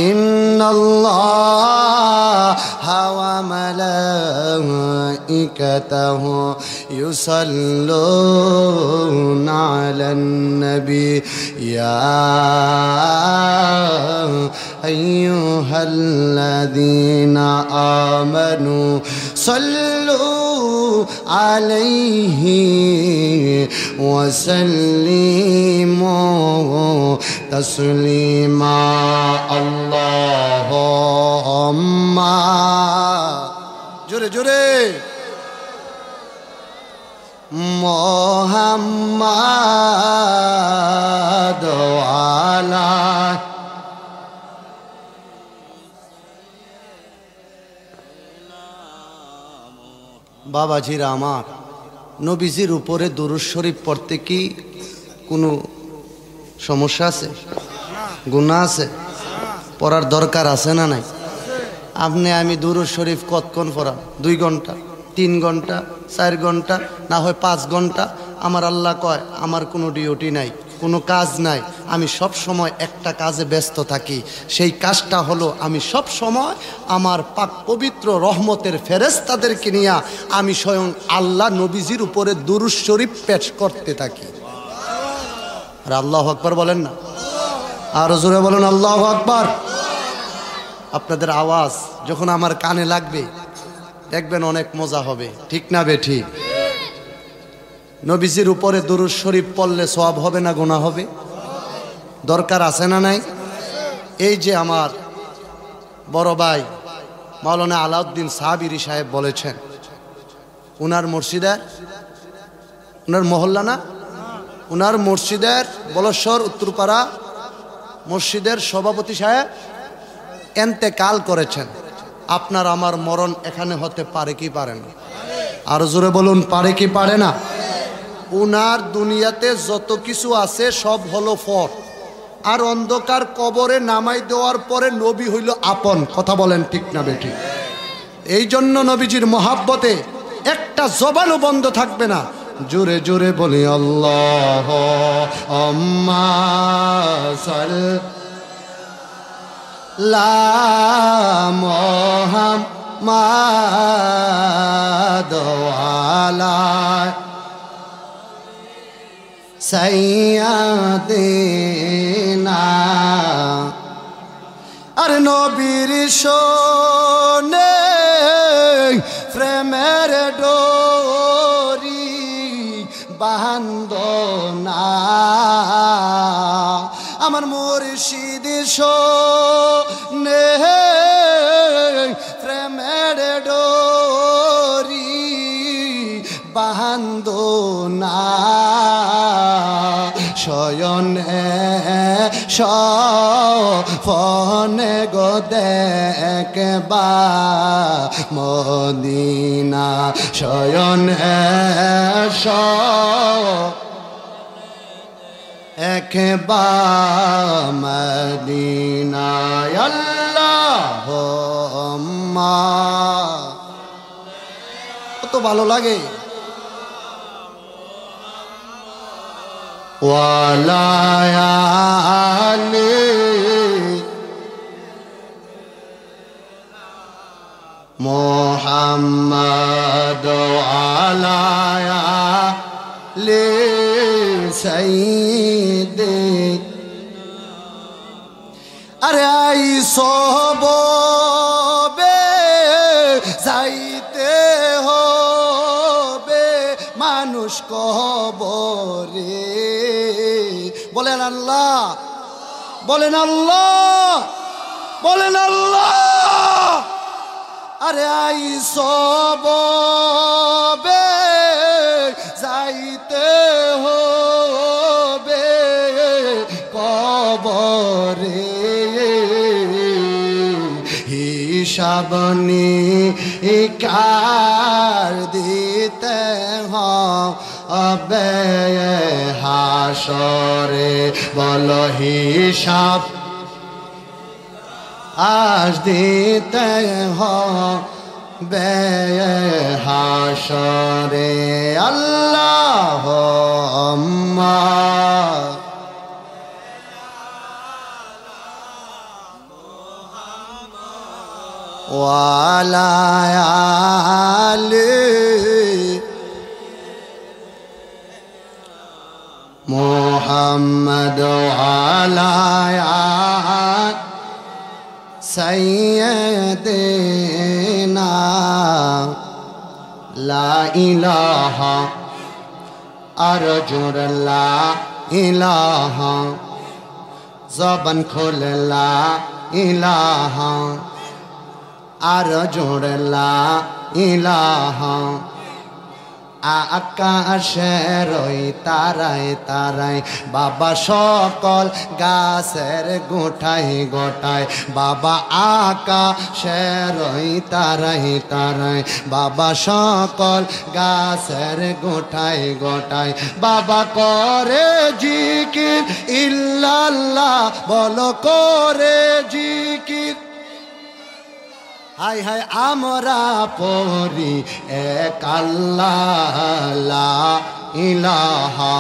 ইন্নাল্লাহা ওয়া মালাইকাতাহু ইউসাল্লুনা আলান নবী ইয়া আইয়ুহাল্লাযীনা আমানু সাল্লু আলাইহি ওয়া সাল্লিমু তাসলিমা আল্লাহুম্মা জোরে জোরে মুহাম্মাদ আলা বাবাজিরা আমার নবীজির উপরে দুরূদ শরীফ পড়তে কি কোনো সমস্যা আছে? গুনাহ আছে? পড়ার দরকার আছে না নাই? আপনি আমি দুরূদ শরীফ কতক্ষণ পড়া? 2 ঘন্টা, 3 ঘন্টা, 4 ঘন্টা, না হয় 5 ঘন্টা। আমার আল্লাহ কয় আমার কোনো ডিউটি নাই, কোনো কাজ নাই, আমি সব সময় একটা কাজে ব্যস্ত থাকি। সেই কাজটা হলো আমি সব সময় আমার পাক পবিত্র রহমতের ফেরেশতাদেরকে নিয়ে আমি স্বয়ং আল্লাহ নবীজির উপরে দুরূদ শরীফ পেশ করতে থাকি। আর আল্লাহু আকবার বলেন না? আর জোরে বলেন আল্লাহু আকবার। আপনাদের আওয়াজ যখন আমার কানে লাগবে দেখবেন অনেক মজা হবে, ঠিক না বেঠিক? নবীজির উপরে দুরূদ শরীফ পড়লে সওয়াব হবে না গুনাহ হবে? দরকার আছে না নাই? এই যে আমার বড় ভাই মাওলানা আলাউদ্দিন সাহাবিরি সাহেব বলেছেন, উনার মসজিদের, উনার মহল্লা না, উনার মসজিদের বলশ্বর উত্তরপাড়া মসজিদের সভাপতি সাহেব ইন্তেকাল করেছেন। আপনার আমার মরণ এখানে হতে পারে কি পারে না? আর জোরে বলুন পারে কি পারে না? উনার দুনিয়াতে যত কিছু আছে সব হলো ফর, আর অন্ধকার কবরে নামাই দেওয়ার পরে নবী হইল আপন। কথা বলেন ঠিক না বেঠিক? এই জন্য নবীজির মহাব্বতে একটা জবানও বন্ধ থাকবে না। জোরে জোরে বলি আল্লাহুম্মা সাল্লি মুহাম্মাদ আলা সাইয়্যিদিনা। আর নবীর শোনে প্রেমের ডোরি বান্ধনা, আমার মুর্শিদ শোনে প্রেমের ডোরি বান্ধনা। শয়নে স্বপনে গো দেখবা মদিনা, শয়নে একবার মদিনা। আল্লাহুম্মা, কত ভালো লাগে। ওয়ালা আলি মুহাম্মাদ আলা আলি সাইয়্যিদি। আরে আই সববে যাইতে হবে মানুষ কবরে। বলেন আল্লাহ, বলেন আল্লাহ, বলেন আল্লাহ। আরে আই সববে যাইতে হবে কবরে। হিসাব নিকার দিতে হবে হাসরে। বলো হিসাব আজ দিতে হবে হাসরে। আল্লাহুম্মা ওয়ালা আলি মুহাম্মদ ওয়ালা সাইয়্যিদিনা লা ইলাহা আর জোর লা ইলাহা জবান খোলে লা ইলাহা আর জোর লা ইলাহা আকাশের ওই তারায় তারায় বাবা সকল গাছের গোটায় গোটায় বাবা আকাশের ওই তারায় তারায় বাবা সকল গাছের গোটায় গোটায় বাবা করে জিকির ইল্লাল্লাহ বলো করে জিকির হায় হায় আমরা পড়ি এক আল্লাহ লা ইলাহা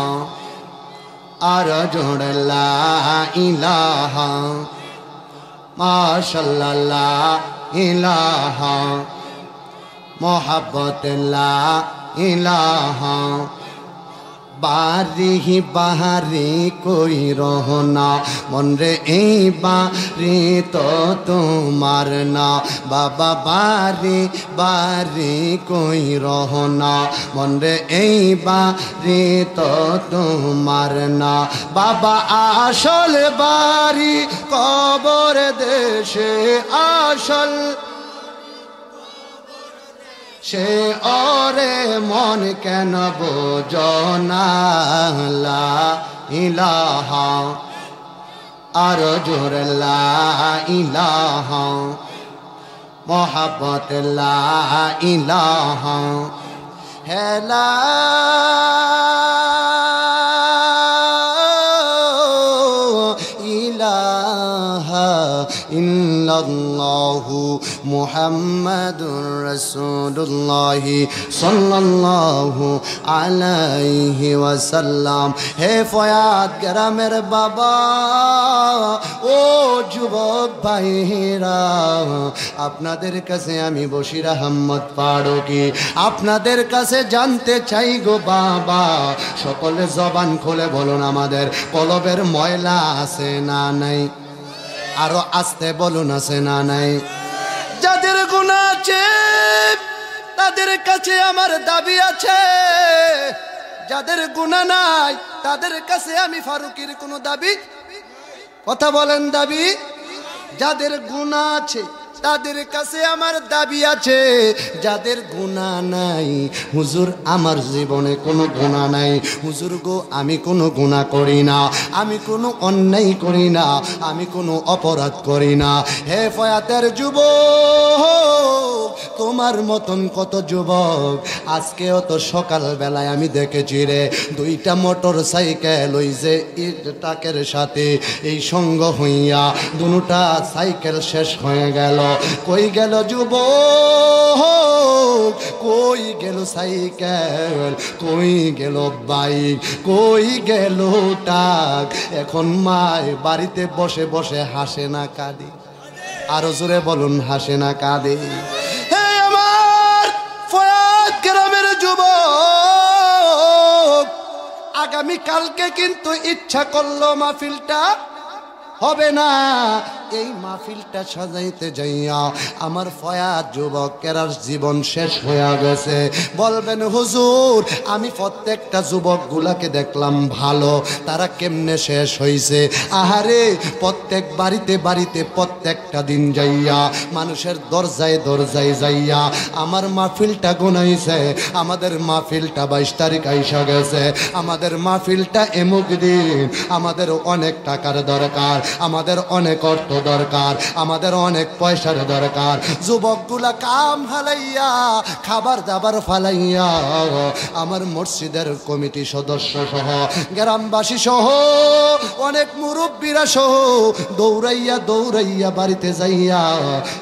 আর জোড় লা ইলাহা মাশাআল্লাহ লা ইলাহা মোহাব্বত লা ইলাহা बारी ही बाहरी कोई रहना मन रे ए बारी तो तुम्हार ना बाबा बारी बारी कोई रहना मन रे ए बारी तो तुम्हार ना बाबा आशल बारी कबर देशे आशल সে ওরে মন কেন বোঝো না লা ইলাহা আর জোর লা ইলাহা মোহাব্বত লা ইলাহা হে লা ইলাহা ইল্লাল্লাহু মুহাম্মাদুর রাসূলুল্লাহ সাল্লাল্লাহু আলাইহি ওয়াসাল্লাম হে ফয়াদ গ্রামের বাবা ও যুবক ভাইরা আপনাদের কাছে আমি বশির আহমদ ফারুকী আপনাদের কাছে জানতে চাই গো বাবা সকলে জবান খুলে বলুন আমাদের কলবের ময়লা আছে না নাই আরো আস্তে বলুন আছে না নাই যাদের গুনাহ আছে তাদের কাছে আমার দাবি আছে যাদের গুনাহ নাই তাদের কাছে আমি ফারুকীর কোনো দাবি কথা বলেন দাবি যাদের গুনাহ আছে তাদের কাছে আমার দাবি আছে যাদের গুনাহ নাই হুজুর আমার জীবনে কোনো গুনাহ নাই হুজুর গো আমি কোনো গুনাহ করি না আমি কোনো অন্যায় করি না আমি কোনো অপরাধ করি না হে ফয়াতের যুবক তোমার মতন কত যুবক আজকেও তো সকাল বেলায় আমি দেখেছি রে দুইটা মোটর সাইকেল ওই যে টাকের সাথে এই সঙ্গ হইয়া দুটা সাইকেল শেষ হয়ে গেল কই গেল যুবক কই গেল সাইকেল কই গেল বাইক কই গেল টাক এখন মায় বাড়িতে বসে বসে হাসে না কাঁদে আরো জোরে বলুন হাসে না কাঁদে হে আমার ফয়াদ গ্রামের যুবক আগামী কালকে কিন্তু ইচ্ছা করলো মাহফিলটা হবে না এই মাহফিলটা সাজাইতে যাইয়া আমার ফয়াদ যুবকের জীবন শেষ হয়ে গেছে বলবেন হুজুর আমি প্রত্যেকটা যুবকগুলাকে দেখলাম ভালো তারা কেমনে শেষ হইছে আহারে প্রত্যেক বাড়িতে বাড়িতে প্রত্যেকটা দিন যাইয়া মানুষের দরজায় দরজায় যাইয়া আমার মাহফিলটা গুনাইছে আমাদের মাহফিলটা 22 তারিখ আইসা গেছে আমাদের মাহফিলটা এমুক দিন আমাদের অনেক টাকার দরকার আমাদের অনেক অর্থ দরকার আমাদের অনেক পয়সার দরকার যুবকগুলা কাম হালাইয়া খাবার দাবার ফালাইয়া আমার মসজিদের কমিটি সদস্য সহ গ্রামবাসী সহ অনেক মুরব্বীরা সহ দৌড়াইয়া দৌড়াইয়া বাড়িতে যাইয়া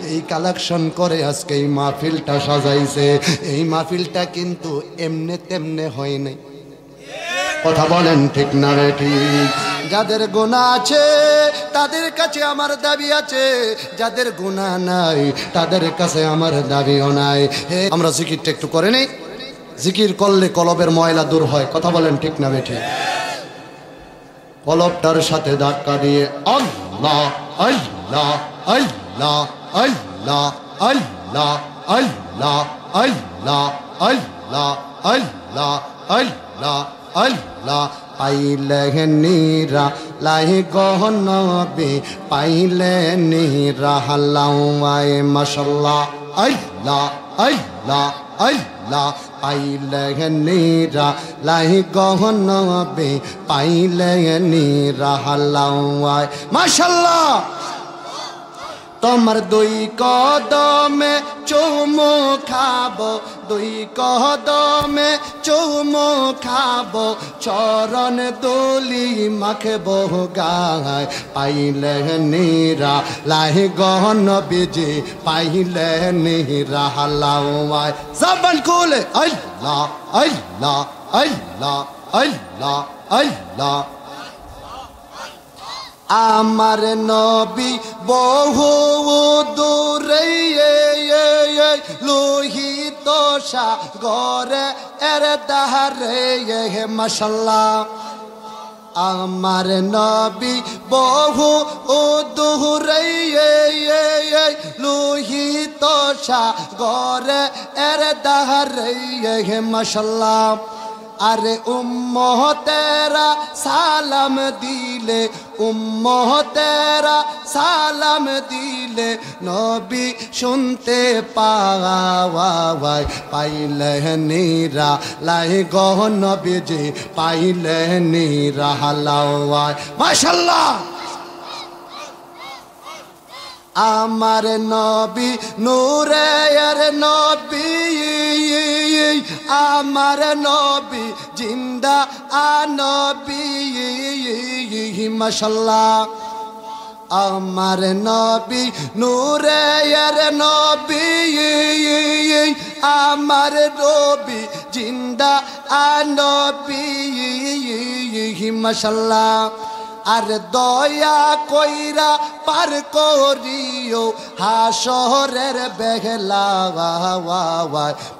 এই কালেকশন করে আজকে এই মাহফিলটা সাজাইছে এই মাহফিলটা কিন্তু এমনে তেমনে হয় নাই কথা বলেন ঠিক না রে ঠিক যাদের গুনাহ আছে তাদের কাছে আমার দাবি আছে, যাদের গুনাহ নাই তাদের কাছে আমার দাবিও নাই। হে আমরা জিকিরটা একটু করে নেই। জিকির করলে কলবের ময়লা দূর হয়। কথা বলেন ঠিক না বেঠিক? কলবটার সাথে ধাক্কা দিয়ে আল্লাহ আল্লাহ আল্লাহ আল্লাহ আল্লাহ আল্লাহ আল্লাহ আল্লাহ আল্লাহ আল্লাহ আল্লাহ পাইলে নিরা লাই গহনবে পাইলে নিরা হালাওয়ায় মাশাল্লাহ আল্লাহ আল্লাহ আল্লাহ পাইলে নিরা লাই গহনবে পাইলে নিরা হালাওয়ায় মাশাল্লাহ। তোমার দুই কদমে চুমু খাবো, দুই কদমে চুমু খাবো, চরণ দুলি মাখবো গায় পাইলে নিরা লাই গহন বিজি পাইলে নিরা হালাওয়ায় জবান খুলে আল্লাহ আল্লাহ আল্লাহ আল্লাহ আল্লাহ। আমার নবী বহু দূরে লোহিত সাগরে এর দাহারে মাশাল্লাহ। আমার নবী বহু দূরে লোহিত সাগরে এর দাহারে মাশাল্লাহ। আরে উম্মতেরা সালাম দিলে, উম্মতেরা সালাম দিলে নবী শুনতে পাওয়ায় পাইলে নিরা লাই গহ নবীজি পাইলে নিরা হালাওয়ায় মাশাল্লাহ। আমার নবী নূরের নবী, আমার নবী জিন্দা আনবী মাশাল্লাহ। আমার নবী নূরের নবী, আমার নবী জিন্দা আনবী মাশাল্লাহ। আর দয়া কইরা পার করিও হাসরের বেলা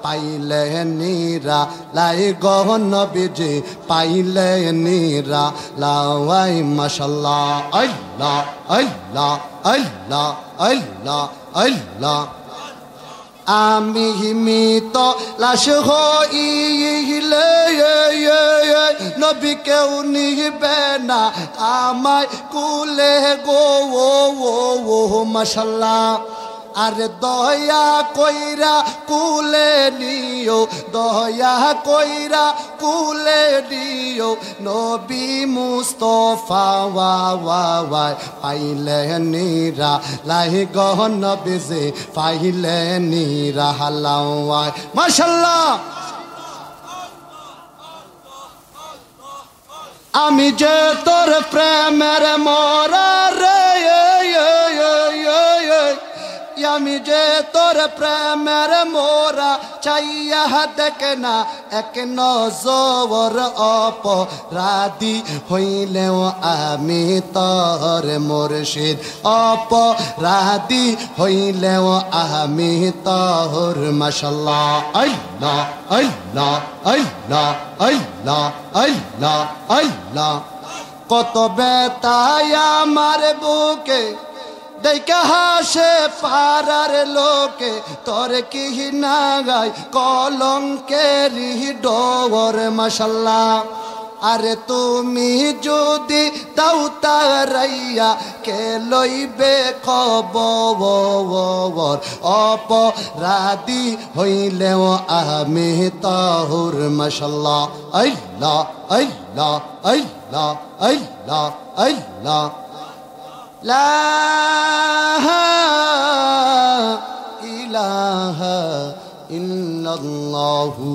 পাইলে নিরা লাই গহন বিজি পাইলে নিরা লাওয়াই মাশাল্লাহ আল্লাহ আল্লাহ আল্লাহ আল্লাহ আল্লাহ। আমি মৃত লাশ হইলে নবী কেউ নিবে না আমায় কুলে গো মাশাল্লাহ। আরে দয়া কইরা কুলে নিও, দয়া কইরা কুলে নিও নবী মুস্তফা ওয়াওয়ায় পাইলে নিরা লাই গহন বিজে পাইলে নিরা হালাওয়ায় মাশাল্লাহ। আমি যে তোর প্রেমের মরা রে, আমি যে তোর প্রেমের মোরা চাইয়া দেখ না এক নজর অপরাধী হইলেও আমি তোর মুর্শিদ, অপরাধী হইলেও আমি তোর মাশাল্লাহ আল্লাহ আল্লাহ আল্লাহ আল্লাহ আল্লাহ আল্লাহ। কত বেতায় আমার বুকে দেখা হাসে পারার লোকে তোর কি না গায় কলঙ্কেরি ডোর মাশাল্লাহ। আরে তুমি যদি দাও তারাইয়া কে লইবে খবর, অপরাধী হইলেও আমি তোর মাশাল্লাহ আল্লাহ আল্লাহ আল্লাহ আল্লাহ আল্লাহ। লা ইলাহা ইল্লাল্লাহু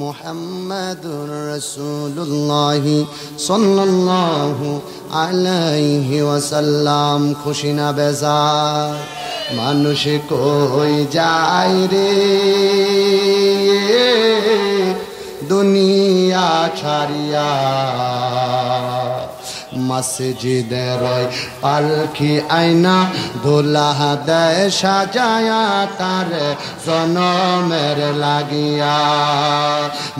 মুহাম্মাদুর রাসূলুল্লাহ সাল্লাল্লাহু আলাইহি ওয়াসাল্লাম। খুশি না বেজার মানুষ কই যায় রে দুনিয়া ছাড়িয়া, মসজিদের ওই পালকি আয়না দোলাহ দেয় সাজায়া তার জনমের লাগিয়া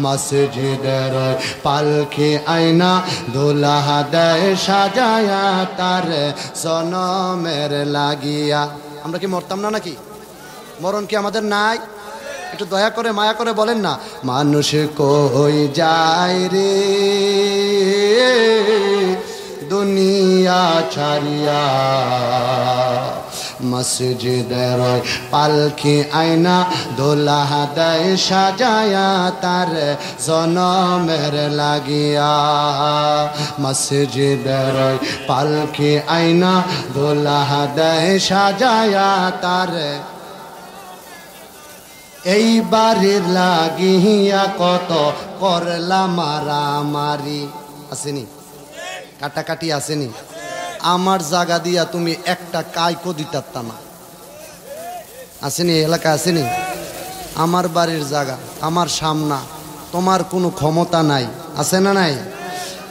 মসজিদের ওই পালকি আয়না দোলাহ দেয় সাজায়া তার জনমের লাগিয়া। আমরা কি মরতাম না নাকি? মরণ কি আমাদের নাই? একটু দয়া করে মায়া করে বলেন না, মানুষ কই যায় রে দুনিয়া ছাড়িয়া মসজিদের পালকি আয়না দোলাহ দেয় সাজায়া তার জনমের লাগিয়া মসজিদের পালকি আয়না দোলাহ দেয় সাজায়া তার এই বাড়ির লাগিয়া কত করলাম মারামারি আসেনি, কাটাকাটি আসেনি। আমার জায়গা দিয়া তুমি একটা কাইকো দিতারতা না, আসেনি? এলাকা আসেনি? আমার বাড়ির জায়গা, আমার সামনা, তোমার কোনো ক্ষমতা নাই, আছে না নাই?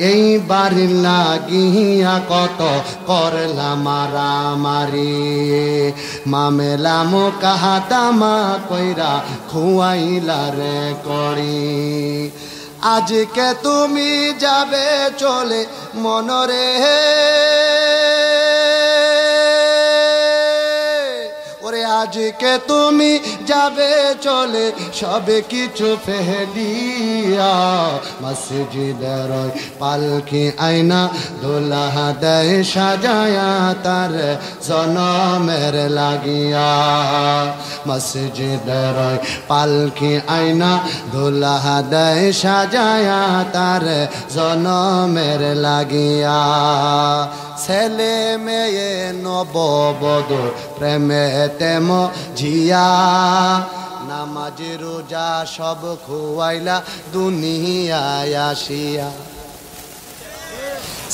এই বাড়ির লাগিয়া কত করলাম মারামারি মামেলা মোকাহাতামা কইরা খুয়াইলা রে করি আজকে তুমি যাবে চলে মনরে ওরে আজকে তুমি যাবে চলে সবে কিছু ফেলিয়া মসজিদের পালকি আয়না দোলাহ দেয় সাজায়া তার জনমের লাগিয়া মসজিদের পালকি আয়না দোলাহ দেয় সাজায়া তার জনমের লাগিয়া ছেলে মেয়ে নববধূ প্রেমে তেম ঝিয়া নামাজ রোজা সব খুয়াইলা দুনিয়ায় আসিয়া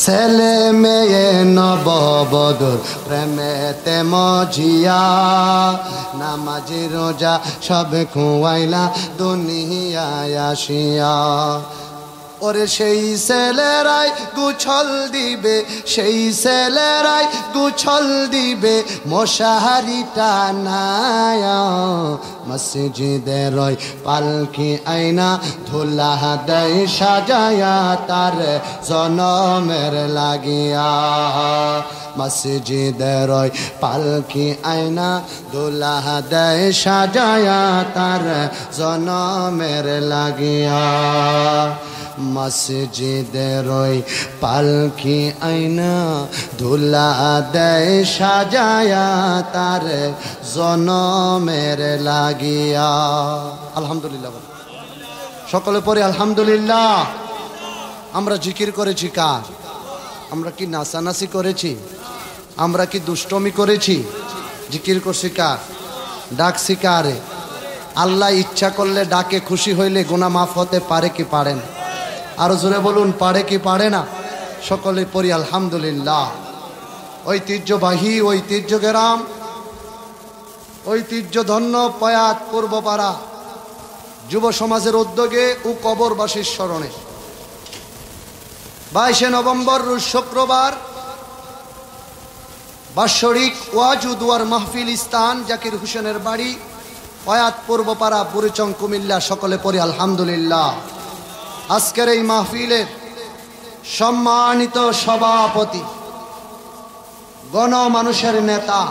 ছেলে মেয়ে নববধূ প্রেমে তেম ঝিয়া নামাজ রোজা সব খুয়াইলা দুনিয়ায় আসিয়া ওরে সেই ছেলেরাই গুছল দিবে সেই ছেলেরাই গুছল দিবে মশাহারি টানায়া মসজিদের পালকি আয়না ধুলাহ দেয় সাজায়া তার জনমের লাগিয়া মসজিদের পালকি আয়না ধুলাহ দেয় সাজায়া তার জনমের লাগিয়া মসজিদের পালকি আয়না ধুলা দেয় সাজায়া তার জনমের লাগিয়া। আলহামদুলিল্লাহ সকলে পড়ে আলহামদুলিল্লাহ। আমরা জিকির করেছি কার? আমরা কি নাচানাচি করেছি? আমরা কি দুষ্টমি করেছি? জিকির করছি কার? ডাকছি কারে? আল্লাহ ইচ্ছা করলে ডাকে, খুশি হইলে গুনাহ মাফ হতে পারে কি পারে না? আরো জোরে বলুন, পারে কি পারে না? সকলে পড়ি আলহামদুলিল্লাহ। ঐতিহ্যবাহী ঐতিহ্য গ্রাম, ঐতিহ্য ধন্য পয়াত পূর্বপাড়া যুব সমাজের উদ্যোগে ও কবরবাসীর স্মরণে 22শে নভেম্বর রোজ শুক্রবার বাৎসরিক ওয়াজ ও দুয়ার মাহফিল স্থান জাকির হোসেনের বাড়ি পয়াত পূর্বপাড়া বুড়িচং কুমিল্লা। সকলে পড়ি আলহামদুলিল্লাহ। আজকের এই মাহফিলের সম্মানিত সভাপতি, গণমানুষের নেতা,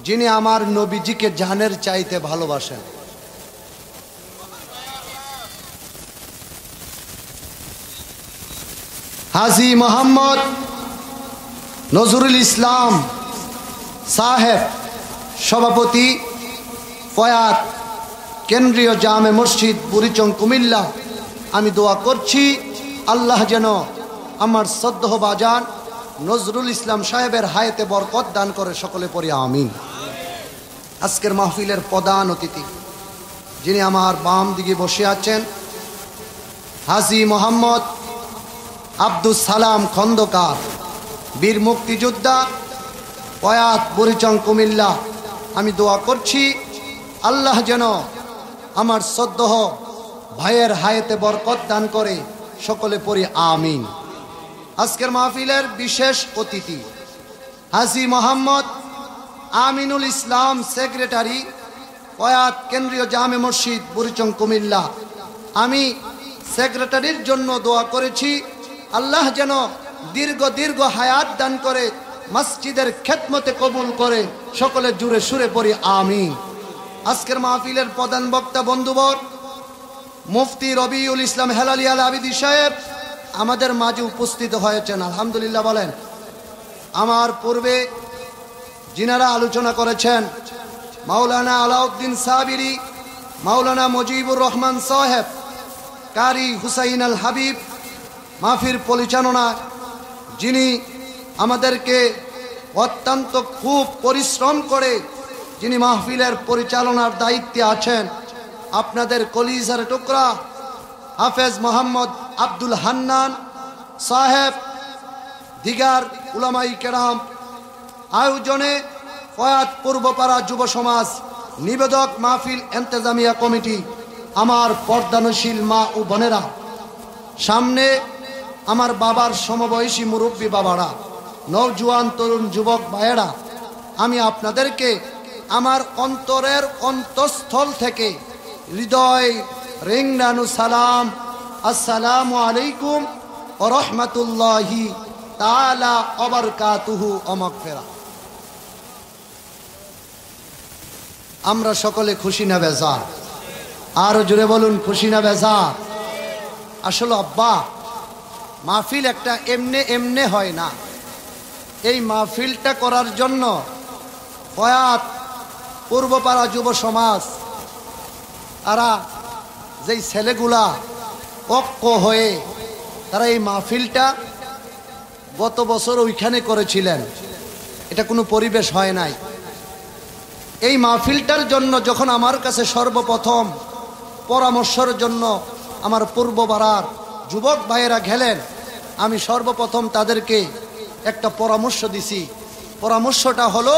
যিনি আমার নবীজিকে জানের চাইতে ভালোবাসেন, হাজী মোহাম্মদ নজরুল ইসলাম সাহেব, সভাপতি পয়াত কেন্দ্রীয় জামে মসজিদ বুড়িচং কুমিল্লা। আমি দোয়া করছি আল্লাহ যেন আমার শ্রদ্ধেয় বাজান নজরুল ইসলাম সাহেবের হায়াতে বরকত দান করে। সকলে পড়ি আমিন। আজকের মাহফিলের প্রধান অতিথি, যিনি আমার বাম দিকে বসে আছেন, হাজী মোহাম্মদ আব্দুল সালাম খন্দকার, বীর মুক্তিযোদ্ধা, পয়াত বুড়িচং কুমিল্লা। আমি দোয়া করছি আল্লাহ যেন আমার শ্রদ্ধেয় ভাইয়ের হায়াতে বরকত দান করে। সকলে পড়ি আমিন। আজকের মাহফিলের বিশেষ অতিথি হাজী মোহাম্মদ আমিনুল ইসলাম, সেক্রেটারি, প্রয়াত কেন্দ্রীয় জামে মসজিদ বুড়িচং কুমিল্লা। আমি সেক্রেটারির জন্য দোয়া করেছি, আল্লাহ যেন দীর্ঘ হায়াত দান করে, মসজিদের খেদমতে কবুল করে। সকলে জুড়ে সুরে পড়ি আমিন। আজকের মাহফিলের প্রধান বক্তা বন্ধুবর মুফতি রবিউল ইসলাম হেলালি আল আবিদি সাহেব আমাদের মাঝে উপস্থিত হয়েছেন, আলহামদুলিল্লাহ বলেন। আমার পূর্বে যিনারা আলোচনা করেছেন, মাওলানা আলাউদ্দিন সাবিরি, মাওলানা মুজিবুর রহমান সাহেব, কারি হুসাইন আল হাবিব, মাহফিল পরিচালনা যিনি আমাদেরকে অত্যন্ত খুব পরিশ্রম করে যিনি মাহফিলের পরিচালনার দায়িত্বে আছেন, আপনাদের কলিজার টুকরা হাফেজ মোহাম্মদ আব্দুল হান্নান সাহেব, দিগার উলামাই কেরাম, আয়োজনে প্রয়াত পূর্বপাড়া যুব সমাজ, নিবেদক মাহফিল এন্তেজামিয়া কমিটি, আমার পর্দানশীল মা ও বোনেরা, সামনে আমার বাবার সমবয়সী মুরব্বী বাবারা, নওজোয়ান তরুণ যুবক ভাইয়েরা, আমি আপনাদেরকে আমার অন্তরের অন্তঃস্থল থেকে হৃদয় রিংরানু সালাম, আসসালামু আলাইকুম ওয়া রাহমাতুল্লাহি তাআলা ওয়া বারাকাতুহু ওয়া মাগফিরা। আমরা সকলে খুশি না বেজার? আরো জোরে বলুন, খুশি না বেজার? আসলে আব্বা, মাহফিল একটা এমনে হয় না। এই মাহফিলটা করার জন্য প্রয়াত পূর্বপাড়া যুব সমাজ, তারা যেই ছেলেগুলা ঐক্য হয়ে তারা এই মাহফিলটা গত বছর ওইখানে করেছিলেন, এটা কোনো পরিবেশ হয় নাই। এই মাহফিলটার জন্য যখন আমার কাছে সর্বপ্রথম পরামর্শের জন্য আমার পূর্বপাড়ার যুবক ভাইয়েরা গেলেন, আমি সর্বপ্রথম তাদেরকে একটা পরামর্শ দিছি। পরামর্শটা হলো,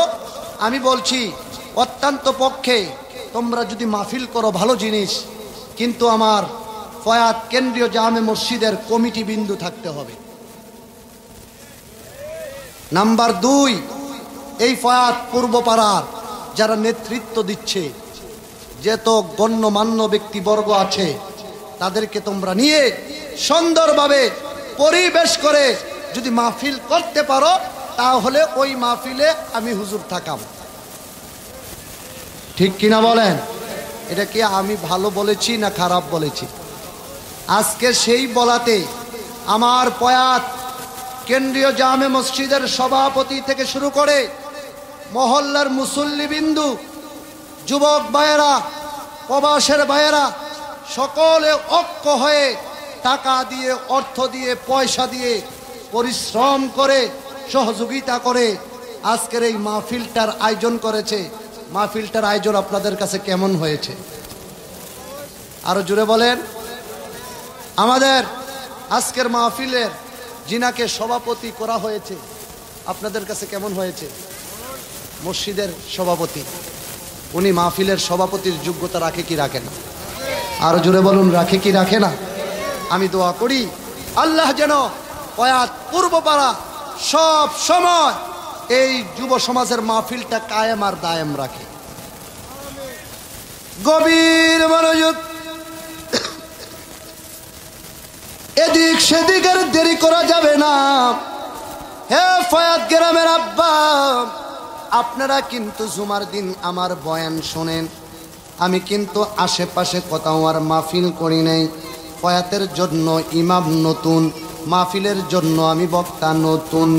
আমি বলছি অত্যন্ত পক্ষে তোমরা যদি মাহফিল করো ভালো জিনিস, কিন্তু আমার প্রয়াত কেন্দ্রীয় জামে মসজিদের কমিটি বিন্দু থাকতে হবে। নাম্বার 2, এই প্রয়াত পূর্বপাড়ার যারা নেতৃত্ব দিচ্ছে, যে তো গণ্যমান্য ব্যক্তিবর্গ আছে, তাদেরকে তোমরা নিয়ে সুন্দরভাবে পরিবেশ করে যদি মাহফিল করতে পারো, তাহলে ওই মাহফিলে আমি হুজুর থাকাম। ঠিক কিনা বলেন? এটা কি আমি ভালো বলেছি না খারাপ বলেছি? আজকে সেই বলাতে আমার প্রয়াত কেন্দ্রীয় জামে মসজিদের সভাপতি থেকে শুরু করে মহল্লার মুসল্লিবিন্দু, যুবক ভাইয়েরা, প্রবাসের ভাইয়েরা, সকলে ঐক্য হয়ে টাকা দিয়ে, অর্থ দিয়ে, পয়সা দিয়ে, পরিশ্রম করে, সহযোগিতা করে আজকের এই মাহফিলটার আয়োজন করেছে। মাহফিলটার আয়োজন আপনাদের কাছে কেমন হয়েছে? আরো জোরে বলেন। আমাদের আজকের মাহফিলের যিনাকে সভাপতি করা হয়েছে, আপনাদের কাছে কেমন হয়েছে? মসজিদের সভাপতি, উনি মাহফিলের সভাপতির যোগ্যতা রাখে কি রাখে না? আরো জোরে বলুন, রাখে কি রাখে না? আমি দোয়া করি আল্লাহ যেন প্রয়াত পূর্বপাড়া সব সময় এই যুব সমাজের মাহফিলটা কায়েম আর দায়েম রাখে। গভীর মনোযোগ, এদিক সেদিকের দেরি করা যাবে না। হে ফয়াদ গ্রামের আব্বা, আপনারা কিন্তু জুমার দিন আমার বয়ান শোনেন, আমি কিন্তু আশেপাশে কোথাও আর মাহফিল করি নাই। ফয়াতের জন্য ইমাম নতুন, মাহফিলের জন্য আমি বক্তা নতুন,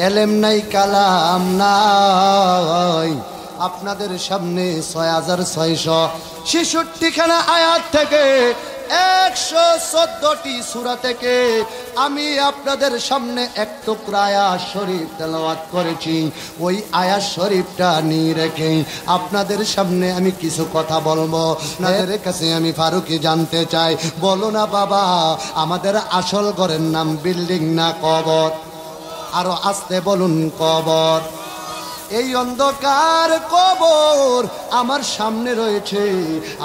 এলেম নাই কালাম নাই। আপনাদের সামনে 6666 খানা আয়াত থেকে 114টি সূরা থেকে আমি আপনাদের সামনে এক টুকরা আয়াত শরীফ তেলাওয়াত করেছি। ওই আয়াত শরীফটা নিয়ে রেখে আপনাদের সামনে আমি কিছু কথা বলবো। আপনাদের কাছে আমি ফারুকি জানতে চাই, বলো না বাবা, আমাদের আসল ঘরের নাম বিল্ডিং না কবর? আরো আস্তে বলুন, কবর। এই অন্ধকার কবর আমার সামনে রয়েছে।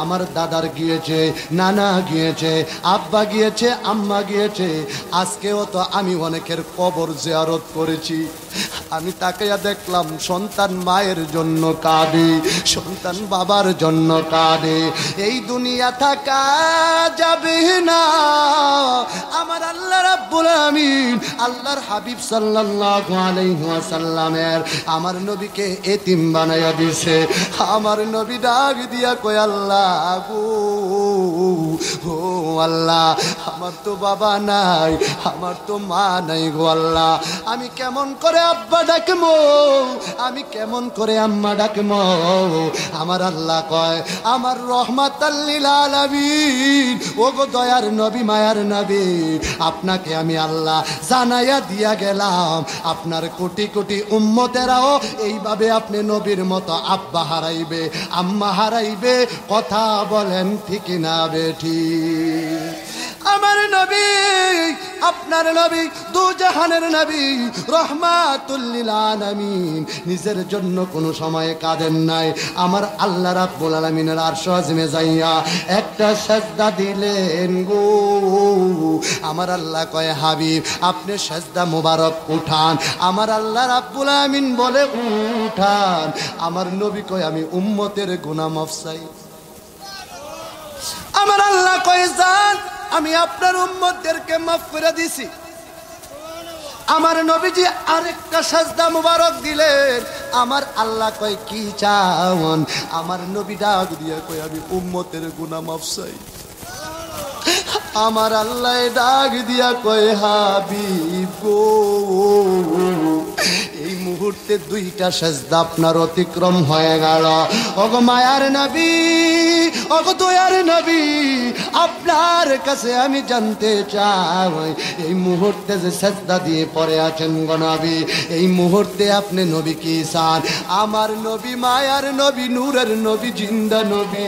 আমার দাদার গিয়েছে, নানা গিয়েছে, আব্বা গিয়েছে, আম্মা গিয়েছে। আজকেও তো আমি অনেকের কবর জিয়ারত করেছি। আমি তাকাইয়া দেখলাম সন্তান মায়ের জন্য কাঁদে, সন্তান বাবার জন্য কাঁদে। এই দুনিয়া থাকা যাবে না। আমার আল্লাহ রাব্বুল আমিন, আল্লাহর হাবিব সাল্লাল্লাহু আলাইহি ওয়াসাল্লামের আমার নবীকে এতিম বানাইয়া দিছে। আমার নবী ডাক দিয়া কয়, আল্লাহ গো, ও আল্লাহ, আমার তো বাবা নাই, আমার তো মা নাই গো আল্লাহ, আমি কেমন করে আব্বা ডাকমো, আমি কেমন করে আম্মা ডাকমো? আমার আল্লাহ কয়, আমার রহমাতাল লিল আলামিন, ও গো দয়ার নবী, মায়ার নবী, আপনাকে আমি আল্লাহ জানাইয়া দিয়া গেলাম, আপনার কোটি কোটি উম্মতেরাও এইভাবে আপনি নবীর মতো আব্বা হারাইবে, আম্মা হারাইবে। কথা বলেন ঠিক না বেঠি? আমার নবী, আপনার নবী, দু জাহানের নবী, রহমাতুল লিল আলামিন, নিজের জন্য কোনো সময়ে কাঁদেন নাই। আমার আল্লাহ রাব্বুল আলামিনের আরশ আযমে যাইয়া একটা সাজদা দিলেন গো। আমার আল্লাহ কয়, হাবিব আপনি সাজদা মোবারক উঠান। আমার আল্লাহ রাব্বুল আলামিন বলে, উঠান। আমার নবী কয়, আমি উম্মতের গুনাহ মাফ চাই। আমার আল্লাহ কয়, যান, আমি আপনার উম্মতদেরকে মাফ করে দিছি। আমার নবীজি আরেকটা সাজদা মুবারক দিলেন। আমার আল্লাহ কয়, কি চান? আমার নবী ডাক দিয়া কয়, আমি উম্মতের গুনাহ মাফ চাই। আমার আল্লাহ ডাক দিয়া কয়, হাবিব গো, এই মুহূর্তে দুইটা সাজদা আপনার অতিক্রম হয়ে গেল। ওগো মায়ার নবী, ওগো দয়ার নবী, আপনার কাছে আমি জানতে চাই, এই মুহূর্তে যে সাজদা দিয়ে পড়ে আছেন গো নবী, এই মুহূর্তে আপনি নবী কি চান? আমার নবী, মায়ার নবী, নূরের নবী, জিন্দা নবী,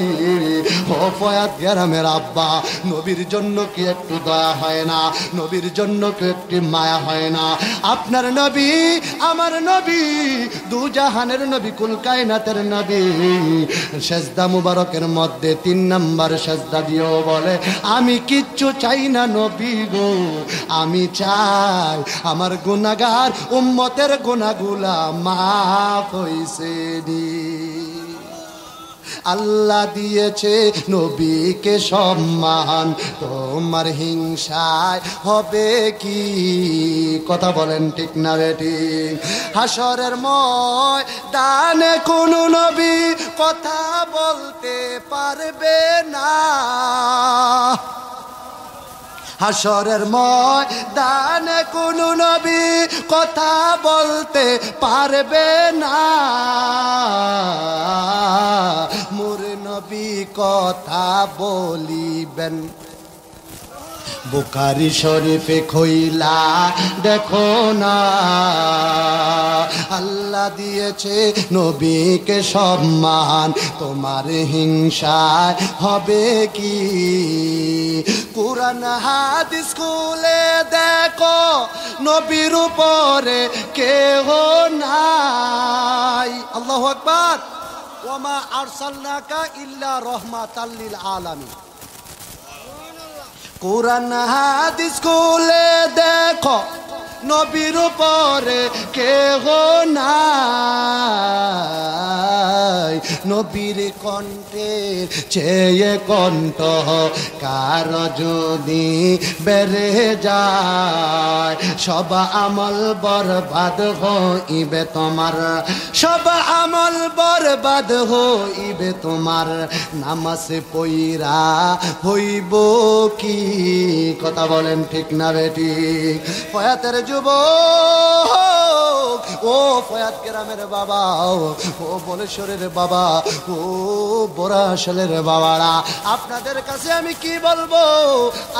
ও ফয়াত গ্রামের আব্বা, নবীর জন্য কি একটু দয়া হয় না? নবীর জন্য কি একটু মায়া হয় না? আপনার নবী, আমার নবী, দু জাহানের নবী, কুল কায়নাতের নবী, সাজদা মুবারকের মধ্যে 3 নাম্বার সাজদা দিয়েও বলে, আমি কিচ্ছু চাই না নবী গো, আমি চাই আমার গুনাহগার উম্মতের গুনাহগুলা মাফ হইছে দি। আল্লাহ দিয়েছে নবীকে সম্মান, তোমার হিংসায় হবে কি? কথা বলেন ঠিক না বেটি? হাসরের ময়দানে কোন নবী কথা বলতে পারবে না। হাসরের ময়দানে কোন নবী কথা বলতে পারবে না। মোর নবী কথা বলিবেন। বুখারী শরীফে খইলা দেখো না, আল্লাহ দিয়েছে নবীকে সম্মান, তোমার হিংসায় হবে কি? কুরআন হাদিস খুলে দেখো, নবীর উপরে কেহ নাই। আল্লাহু আকবার। ওয়ামা আরসালনাকা ইল্লা রাহমাতাল লিল আলামিন। কুরআন হাদিস খুলে দেখো, নবীর উপরে কেহ নাই। নবীর কণ্ঠের চেয়ে কণ্ঠ কারো যদি বেড়ে যায়, সব আমল বরবাদ হইবে তোমার, সব আমল বরবাদ হইবে তোমার। নামাজ পইরা হইব কি? কথা বলেন ঠিক না বেটি? ফয়াতের যুবক, ও ফয়াত গ্রামের বাবা, ও বলেশ্বরের বাবা, ও বরাশালের বাবারা, আপনাদের কাছে আমি কি বলবো?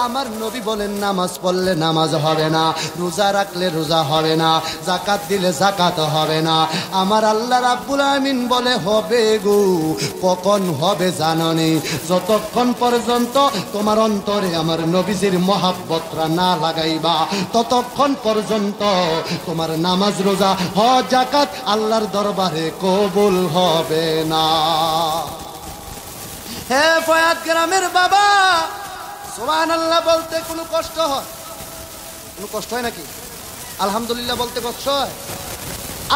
আমার নবী বলেন, নামাজ পড়লে নামাজ হবে না, রোজা রাখলে রোজা হবে না, যাকাত দিলে যাকাত হবে না। আমার আল্লাহ রাব্বুল আমিন বলে, হবে গো। কখন হবে জাননি? যতক্ষণ পর্যন্ত তোমার অন্তরে আমার নবীজির মহাব্বতটা না লাগাইবা, ততক্ষণ পর্যন্ত তোমার নামাজ রোজা হজ যাকাত আল্লাহর দরবারে কবুল হবে না। হে ফয়াদ গ্রামের বাবা, সুবহানাল্লাহ বলতে কোনো কষ্ট হয়? কোনো কষ্ট হয় নাকি? আলহামদুলিল্লাহ বলতে কষ্ট হয়?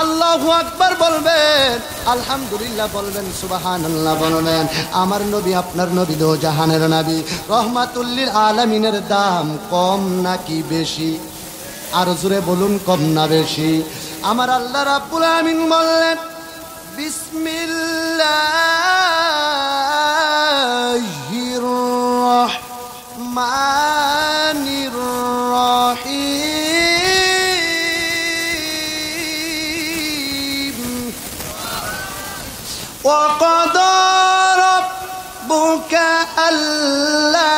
আল্লাহু আকবার বলবেন, আলহামদুলিল্লাহ বলবেন, সুবহানাল্লাহ বলবেন। আমার নবী, আপনার নবী দো জাহানের নবী, রহমাতুল লিল আলামিনের দাম কম নাকি বেশি? আর জোরে বলুন, কম না বেশি? আমার আল্লাহ রাব্বুল আলামিন বললেন, বিসমিল্লাহির রহমানির রহিম, وقضى ربك ألا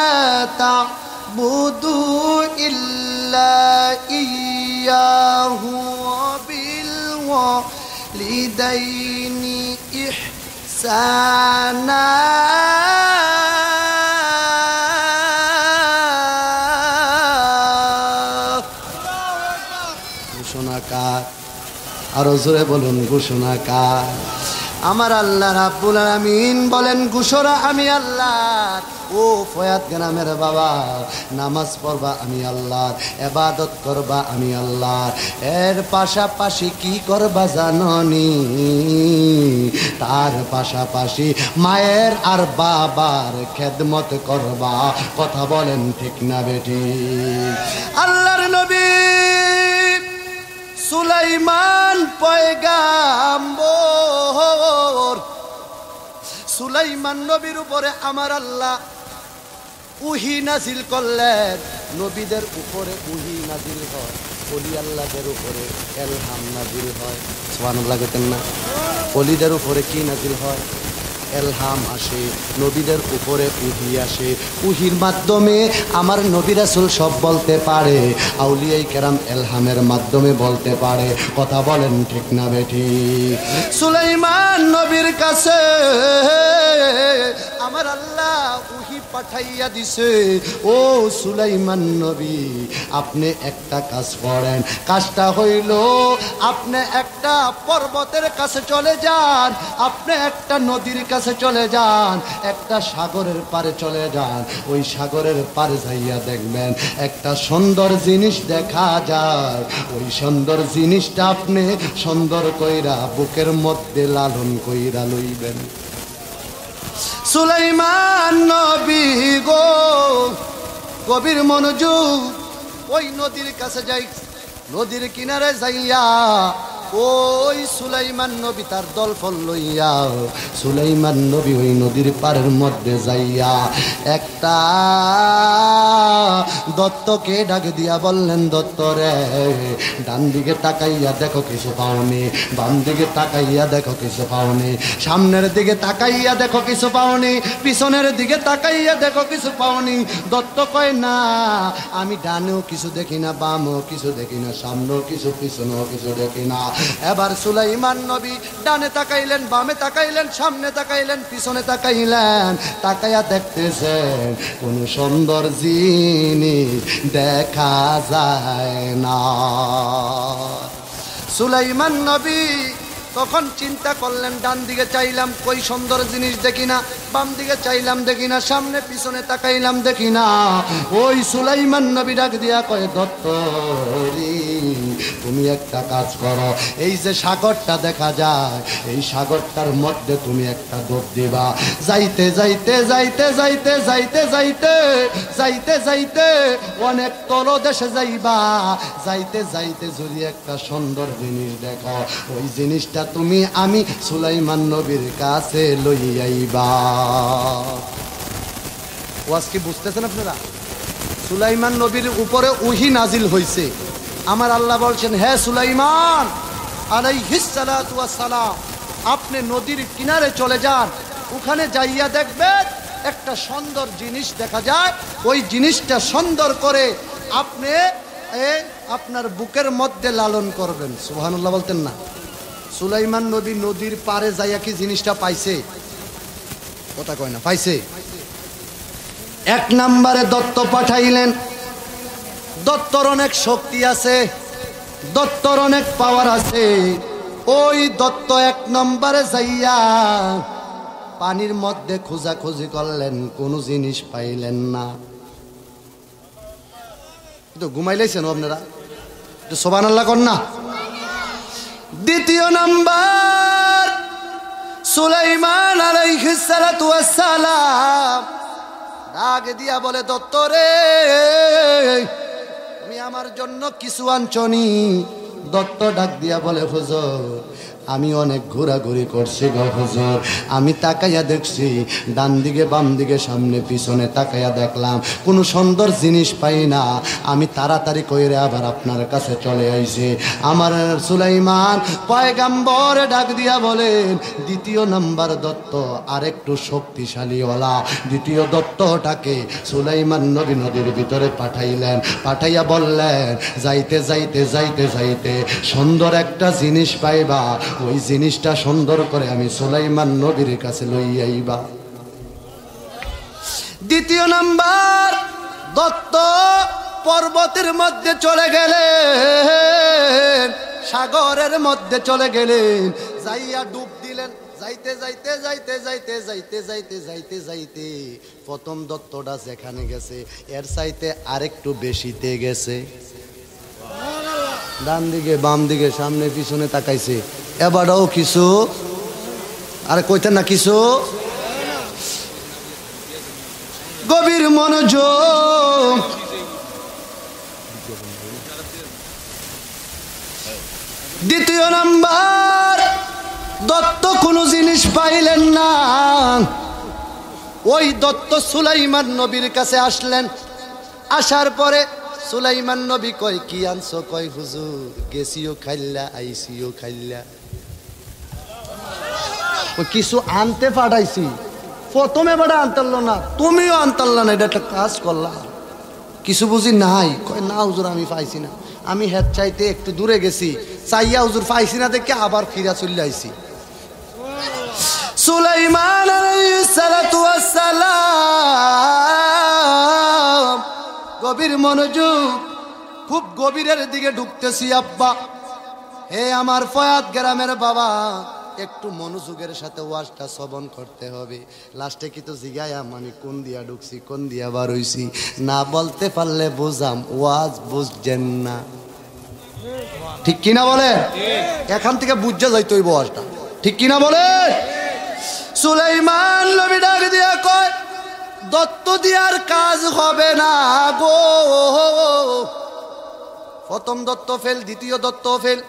تعبدوا إلا إياه وبالوالدين إحسانا। ঘোষণাকার, আরো জোরে বলুন, ঘোষণাকার। আমার আল্লাহ রাব্বুল আলামিন বলেন, ঘোষণা আমি আল্লাহ। ও ফয়াদ গ্রামের বাবা, নামাজ পড়বা আমি আল্লাহর, ইবাদত করবা আমি আল্লাহর, এর পাশাপাশি কি করবা জাননি? তার পাশাপাশি মায়ের আর বাবার খেদমত করবা। কথা বলেন ঠিক না বেটি? আল্লাহর নবী সুলাইমান পয়গাম্বর, সুলাইমান নবীর উপরে আমার আল্লাহ উহি নাজিল করলেন। নবীদের উপরে উহি নাজিল হয়, ওলি আল্লাহদের উপরে এলহাম নাজিল হয়। সুবহানাল্লাহ বলেন না? ওলিদের উপরে কি নাজিল হয়? এলহাম আসে। নবীদের উপরে উহি আসে, উহির মাধ্যমে আমার নবী রাসূল সব বলতে পারে, আউলিয়ায়ে কেরাম এলহামের মাধ্যমে বলতে পারে। কথা বলেন ঠিক না বেটি? সুলাইমান নবীর কাছে আমার আল্লাহ উহি পাঠাইয়া দিছে, ও সুলাইমান নবী, আপনি একটা কাজ করেন। কাজটা হইল, আপনি একটা পর্বতের কাছে চলে যান, আপনি একটা নদীর কাছে চলে যান, একটা সাগরের পারে চলে যান। ওই সাগরের পারে যাইয়া দেখবেন একটা সুন্দর জিনিস দেখা যায়। ওই সুন্দর জিনিসটা আপনি সুন্দর কইরা বুকের মধ্যে লালন কইরা লইবেন। সুলাইমান নবী গো, গভীর মনোযোগ, ওই নদীর কাছে যাই, নদীর কিনারে যাইয়া ওই সুলাইমান নবী তার দলফল লইয়া, সুলাইমান নবী ওই নদীর পাড়ের মধ্যে যাইয়া একটা দত্তকে ডাকে দিয়া বললেন, দত্ত রে, ডান দিকে তাকাইয়া দেখো কিছু পাওনি, বাম দিকে তাকাইয়া দেখো কিছু পাওনি, সামনের দিকে তাকাইয়া দেখো কিছু পাওনি, পিছনের দিকে তাকাইয়া দেখো কিছু পাওনি। দত্ত কয়, না, আমি ডানেও কিছু দেখি না, বামও কিছু দেখি না, সামনেও কিছু, পিছনেও কিছু দেখি না। এবার সুলাইমান নবী ডানে তাকাইলেন, বামে তাকাইলেন, সামনে তাকাইলেন, পিছনে তাকাইলেন, তাকাইয়া দেখতেছেন কোন সুন্দর জিনিস দেখা যায় না। সুলাইমান নবী তখন চিন্তা করলেন, ডান দিকে চাইলাম কই সুন্দর জিনিস দেখি না, বাম দিকে চাইলাম দেখি না, সামনে পিছনে তাকাইলাম দেখি না। ওই সুলাইমান নবী ডাক দিয়া কয়, দত্ত রে, তুমি একটা কাজ করো, এই যে সাগরটা দেখা যায়, এই সাগরটার মধ্যে তুমি একটা ডুব দিবা। যাইতে যাইতে যাইতে যাইতে যাইতে যাইতে যাইতে যাইতে অনেক তলদেশে যাইবা। যাইতে যাইতে যদি একটা সুন্দর জিনিস দেখো, ওই জিনিসটা তুমি আমি সুলাইমান নবীর কাছে লইয়াইবা। ওয়াজ কি বুঝতেছেন আপনারা? সুলাইমান নবীর উপরে ওহী নাজিল হইছে। আমার আল্লাহ বলছেন, হে সুলাইমান আলাইহিস সালাতু ওয়াস সালাম, আপনি নদীর কিনারে চলে যান, ওখানে যাইয়া দেখবেন একটা সুন্দর জিনিস দেখা যায়। ওই জিনিসটা সুন্দর করে আপনি আপনার বুকের মধ্যে লালন করবেন। সুবহানাল্লাহ বলতেন না? সুলাইমান নবী নদীর পারে যাইয়া কি জিনিসটা পাইছে? কথা কয় না, পাইছে। এক নম্বরে দত্ত পাঠাইলেন। দত্তর অনেক শক্তি আছে, দত্তর অনেক পাওয়ার আছে। ওই দত্ত 1 নম্বরে যাইয়া পানির মধ্যে খোঁজাখুঁজি করলেন, কোনো জিনিস পাইলেন না। তো ঘুমাইলেছেন আপনারা, তো সুবহানাল্লাহ কর না। দ্বিতীয় নাম্বার, সুলাইমান আলাইহিস সালাতু ওয়াস সালাম ডাক দিয়া বলে, দত্ত রে, তুমি আমার জন্য কিছু আনছনি? দত্ত ডাক দিয়া বলে, হুজুর আমি অনেক ঘোরাঘুরি করছি গো হুজুর, আমি তাকাইয়া দেখছি ডান দিকে বাম দিকে সামনে পিছনে তাকাইয়া দেখলাম কোনো সুন্দর জিনিস পাই না, আমি তাড়াতাড়ি কইরে আবার আপনার কাছে চলে আইছি। আমার সুলাইমান পয়গাম্বর ডাক দিয়া বলেন, দ্বিতীয় নাম্বার দত্ত আরেকটু শক্তিশালীওয়ালা দ্বিতীয় দত্তটাকে সুলাইমান নবী নদীর ভিতরে পাঠাইলেন। পাঠাইয়া বললেন, যাইতে যাইতে যাইতে যাইতে সুন্দর একটা জিনিস পাইবা, ওই জিনিসটা সুন্দর করে আমি সুলাইমান নবীর কাছে লইয়া আইবা। দ্বিতীয় নাম্বার দত্ত পর্বতের মধ্যে চলে গেলেন, সাগরের মধ্যে চলে গেলেন, যাইয়া ডুব দিলেন। যাইতে যাইতে যাইতে যাইতে যাইতে যাইতে যাইতে যাইতে প্রথম দত্তটা যেখানে গেছে এর চাইতে আরেকটু বেশিতে গেছে। ডান দিকে বাম দিকে সামনে পিছনে তাকাইছে, এবারও কিছু, আরে কইতেন না কিছু, গভীর মনোযোগ। দ্বিতীয় নাম্বার দত্ত কোনো জিনিস পাইলেন না। ওই দত্ত সুলাইমান নবীর কাছে আসলেন। আসার পরে সুলাইমান নবী কয়, কি আনছো? কয়, হুজুর গেছিও খাইল্লা আইসিও খাইল্লা। কিছু আনতে পাঠাইছি, প্রথমে বেড়া আনতারল না, তুমিও আনতারলা না, এটা একটা কাজ করলা, কিছু বুঝি নাই? কয়, না হুজুর আমি পাইছি না, আমি হেড চাইতে একটু দূরে গেছি, চাইয়া হুজুর পাইছি না দেখে আবার ফিরা চলে আইছি। সুলাইমান আলাইহিস সালাতু ওয়াস সালাম গভীর মনোযোগ, খুব গভীরের দিকে ঢুকতেছি। আব্বা, হে আমার ফয়াত গ্রামের বাবা, একটু মনোযোগের সাথে ওয়াজটা শ্রবণ করতে হবে। লাস্টে কিন্তু জিগায়াম আমি কোন দিয়া ঢুকছি কোন দিয়া বার হইছি, না বলতে পারলে বুঝাম ওয়াজ বুঝছেন না, ঠিক কিনা বলে? এখান থেকে বুঝা যাইতো ওই ওয়াজটা, ঠিক কিনা বলে? সুলাইমান নবী ডাক দিয়া কয়, দত্ত দিয়ার কাজ হবে না গো। প্রথম দত্ত ফেল, দ্বিতীয় দত্ত ফেল,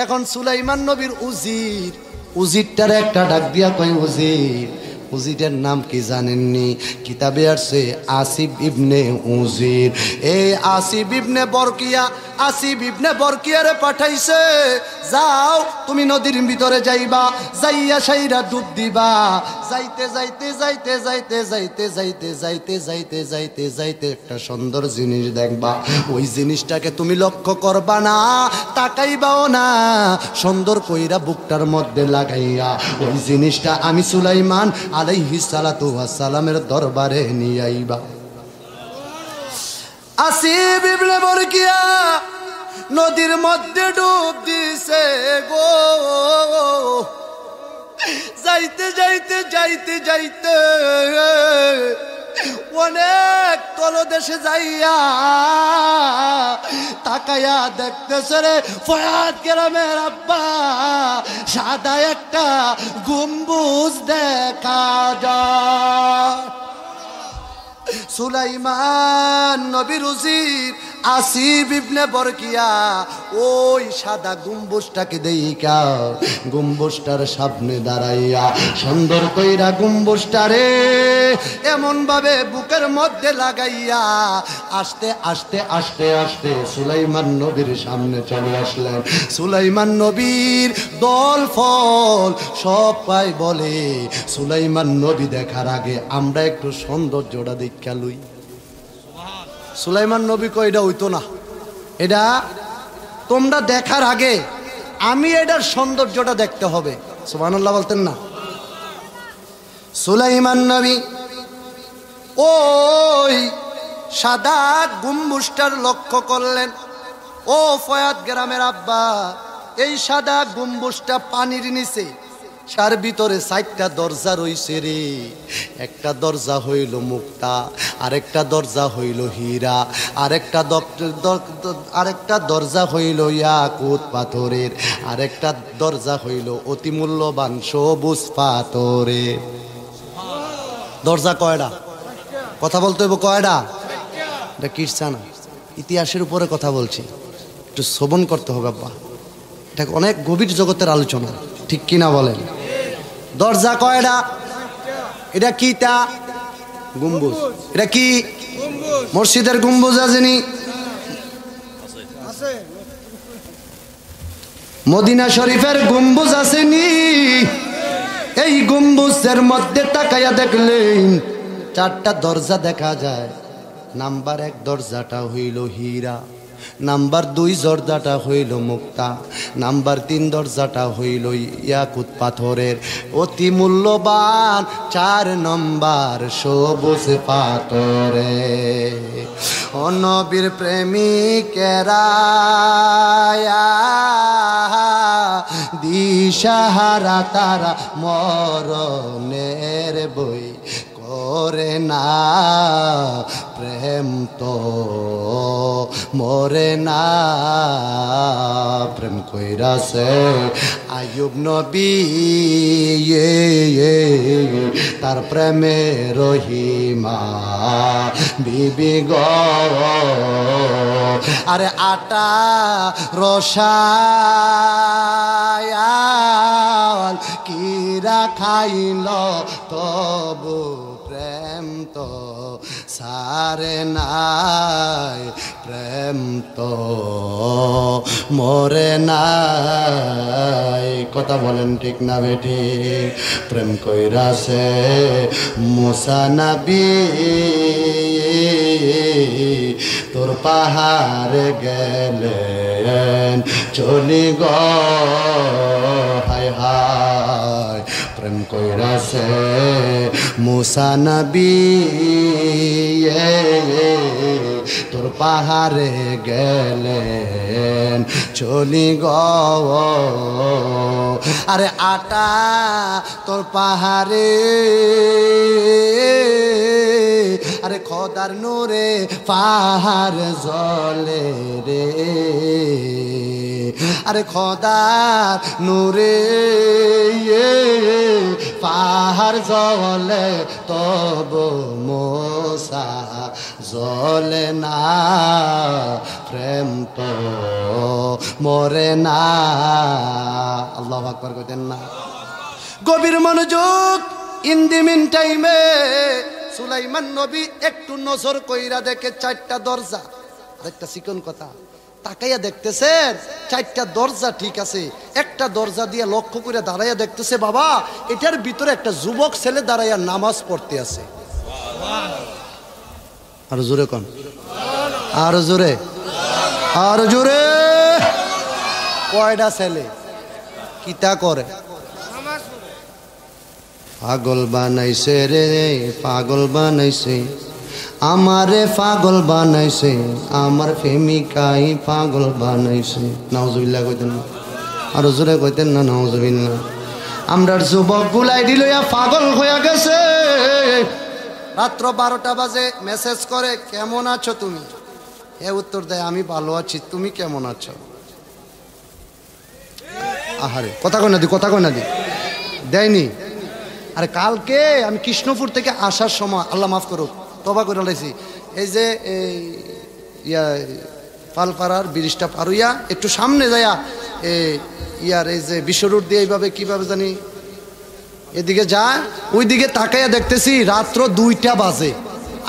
এখন সুলাইমান নবীর উজির, উজিরটার একটা ডাক দিয়া কয়, উজির, উজিরের নাম কি জানেননি? কিতাবে আসছে আসিফ ইবনে উজির। এই আসিফ ইবনে বরকিয়া, আসিফ ইবনে বরকিয়ারে পাঠাইছে, যাও তুমি নদীর ভিতরে যাইবা, যাইয়া সাইরা ডুব দিবা। যাইতে যাইতে যাইতে যাইতে যাইতে যাইতে যাইতে যাইতে যাইতে যাইতে একটা সুন্দর জিনিস দেখবা, ওই জিনিসটাকে তুমি লক্ষ্য করবা না, তাকাইবাও না, সুন্দর কইরা বুকটার মধ্যে লাগাইয়া ওই জিনিসটা আমি সুলাইমান আলাইহিস সালাতু ওয়াস সালামের দরবারে নিয়ে আইবা। আসিফ ইবনে বরকিয়া নদীর মধ্যে ডুব দিছে গো। যাইতে যাইতে যাইতে যাইতে অনেক তলদেশে যাইয়া তাকায়া দেখতেছে রে ফয়াত গ্রামের আব্বা, সাদা একটা গম্বুজ দেখা যায়। সুলাইমান নবীর উজির আসিফ ইবনে বরকিয়া ওই সাদা গম্বুজটাকে দেইকা গম্বুজটার সামনে দাঁড়াইয়া সুন্দর কইরা গম্বুজটারে এমন ভাবে বুকের মধ্যে লাগাইয়া আস্তে আস্তে আস্তে আস্তে সুলাইমান নবীর সামনে চলে আসলেন। সুলাইমান নবীর দল ফল সবাই বলে সুলাইমান নবী দেখার আগে আমরা একটু সৌন্দর্যটা দেখা লই। সুলাইমান নবী কই এটা হইতো না, এটা তোমরা দেখার আগে আমি এটার সৌন্দর্যটা দেখতে হবে। সুবহানাল্লাহ বলতেন না? সুলাইমান নবী ওই সাদা গম্বুজটার লক্ষ্য করলেন। ও ফয়াত গ্রামের আব্বা, এই সাদা গম্বুজটা পানির নিচে, তার ভিতরে 4টা দরজা রইছে রে। একটা দরজা হইল মুক্তা, আরেকটা দরজা হইল হীরা, আরেকটা দরজা হইল ইয়াকুত পাথরের, আরেকটা দরজা হইল অতি মূল্যবান সবুজ পাথরের। দরজা কয়টা? কথা বলতে হইব কয়টা? এটা কিরছা না, ইতিহাসের উপরে কথা বলছি, একটু শ্রবণ করতে হবে আব্বা। এটা অনেক গভীর জগতের আলোচনা, ঠিক কিনা বলেন? দরজা কয়টা? এটা কি? তা গম্বুজ। এটা কি? মসজিদের গম্বুজ আসেনি? মদিনা শরীফের গম্বুজ আসেনি? এই গম্বুজের মধ্যে তাকাইয়া দেখলেন 4টা দরজা দেখা যায়। নাম্বার 1 দরজাটা হইল হীরা, নাম্বার 2 দরজাটা হইল মুক্তা, নাম্বার 3 দরজাটা হইল ইয়াকুত পাথরের, অতি মূল্যবান 4 নম্বর সবুজ পাথরে। ও নবীর প্রেমিকেরা দিশাহারা তারা মরণের বই করে না, প্রেম তো মরে না। প্রেম কইরাছে আইয়ুব নবী, তার প্রেমে রহিমা বিবি গো। আরে আটা রসায়াল কিরা খাইল তবু প্রেম তো সারে নাই, প্রেম তো মরে নাই। কথা বলেন ঠিক না বেটি? প্রেম কইরাছে মুসা নবী, তোর পাহাড়ে গেলেন চলি গো, হায় হায়। প্রেম কইরাছে মুসা নবী, তোর পাহাড়ে গেলেন চলি গো। আরে আটা তোর পাহাড়ে, আরে খোদার নূরে পাহাড় জ্বলে রে, আরে খোদার নূরে পাহাড় জ্বলে তবু মোসা জ্বলে না, প্রেম তো মরে না। আল্লাহু আকবার কইতেন না? গভীর মনোযোগ। ইন দি মিন টাইমে সুলাইমান নবী একটু নজর কইরা দেখে 4টা দরজা। আরেকটা চিকন কথা, তাকাইয়া দেখতেছেন 4টা দরজা ঠিক আছে, একটা দরজা দিয়ে লক্ষ্য করে দাঁড়াইয়া দেখতেছে, বাবা এটার ভিতরে একটা যুবক ছেলে দাঁড়াইয়া নামাজ পড়তে আছে। আর জোরে কোন, আর জোরে, আর জোরে। কয়টা ছেলে? কিতা করে? পাগল বানাইছে রে, পাগল বানাইছে আমারে, পাগল বানাইছে আমার প্রেমিকাই পাগল বানাইছে। নাউজুবিল্লাহ কইতেন না? আর জোরে কইতেন না নাউজুবিল্লাহ? আমরার যুবক গুলাই দিলইয়া পাগল হইয়া গেছে। রাত্র 12টা বাজে মেসেজ করে, কেমন আছো তুমি? এ উত্তর দেয়, আমি ভালো আছি, তুমি কেমন আছো? আহারে কথা কই না দি, কথা কই না দি, দেয়নি। আরে কালকে আমি কৃষ্ণপুর থেকে আসার সময়, আল্লাহ মাফ করুক, তবা করে লাইছি, এই যে ইয়া পালপাড়ার ব্রিজটা পারুইয়া একটু সামনে যাইয়া ইয়ার এই যে বিশ্ব রোড দিয়ে এইভাবে কিভাবে জানি এদিকে যায়, ওইদিকে তাকাইয়া দেখতেছি রাত্র 2টা বাজে।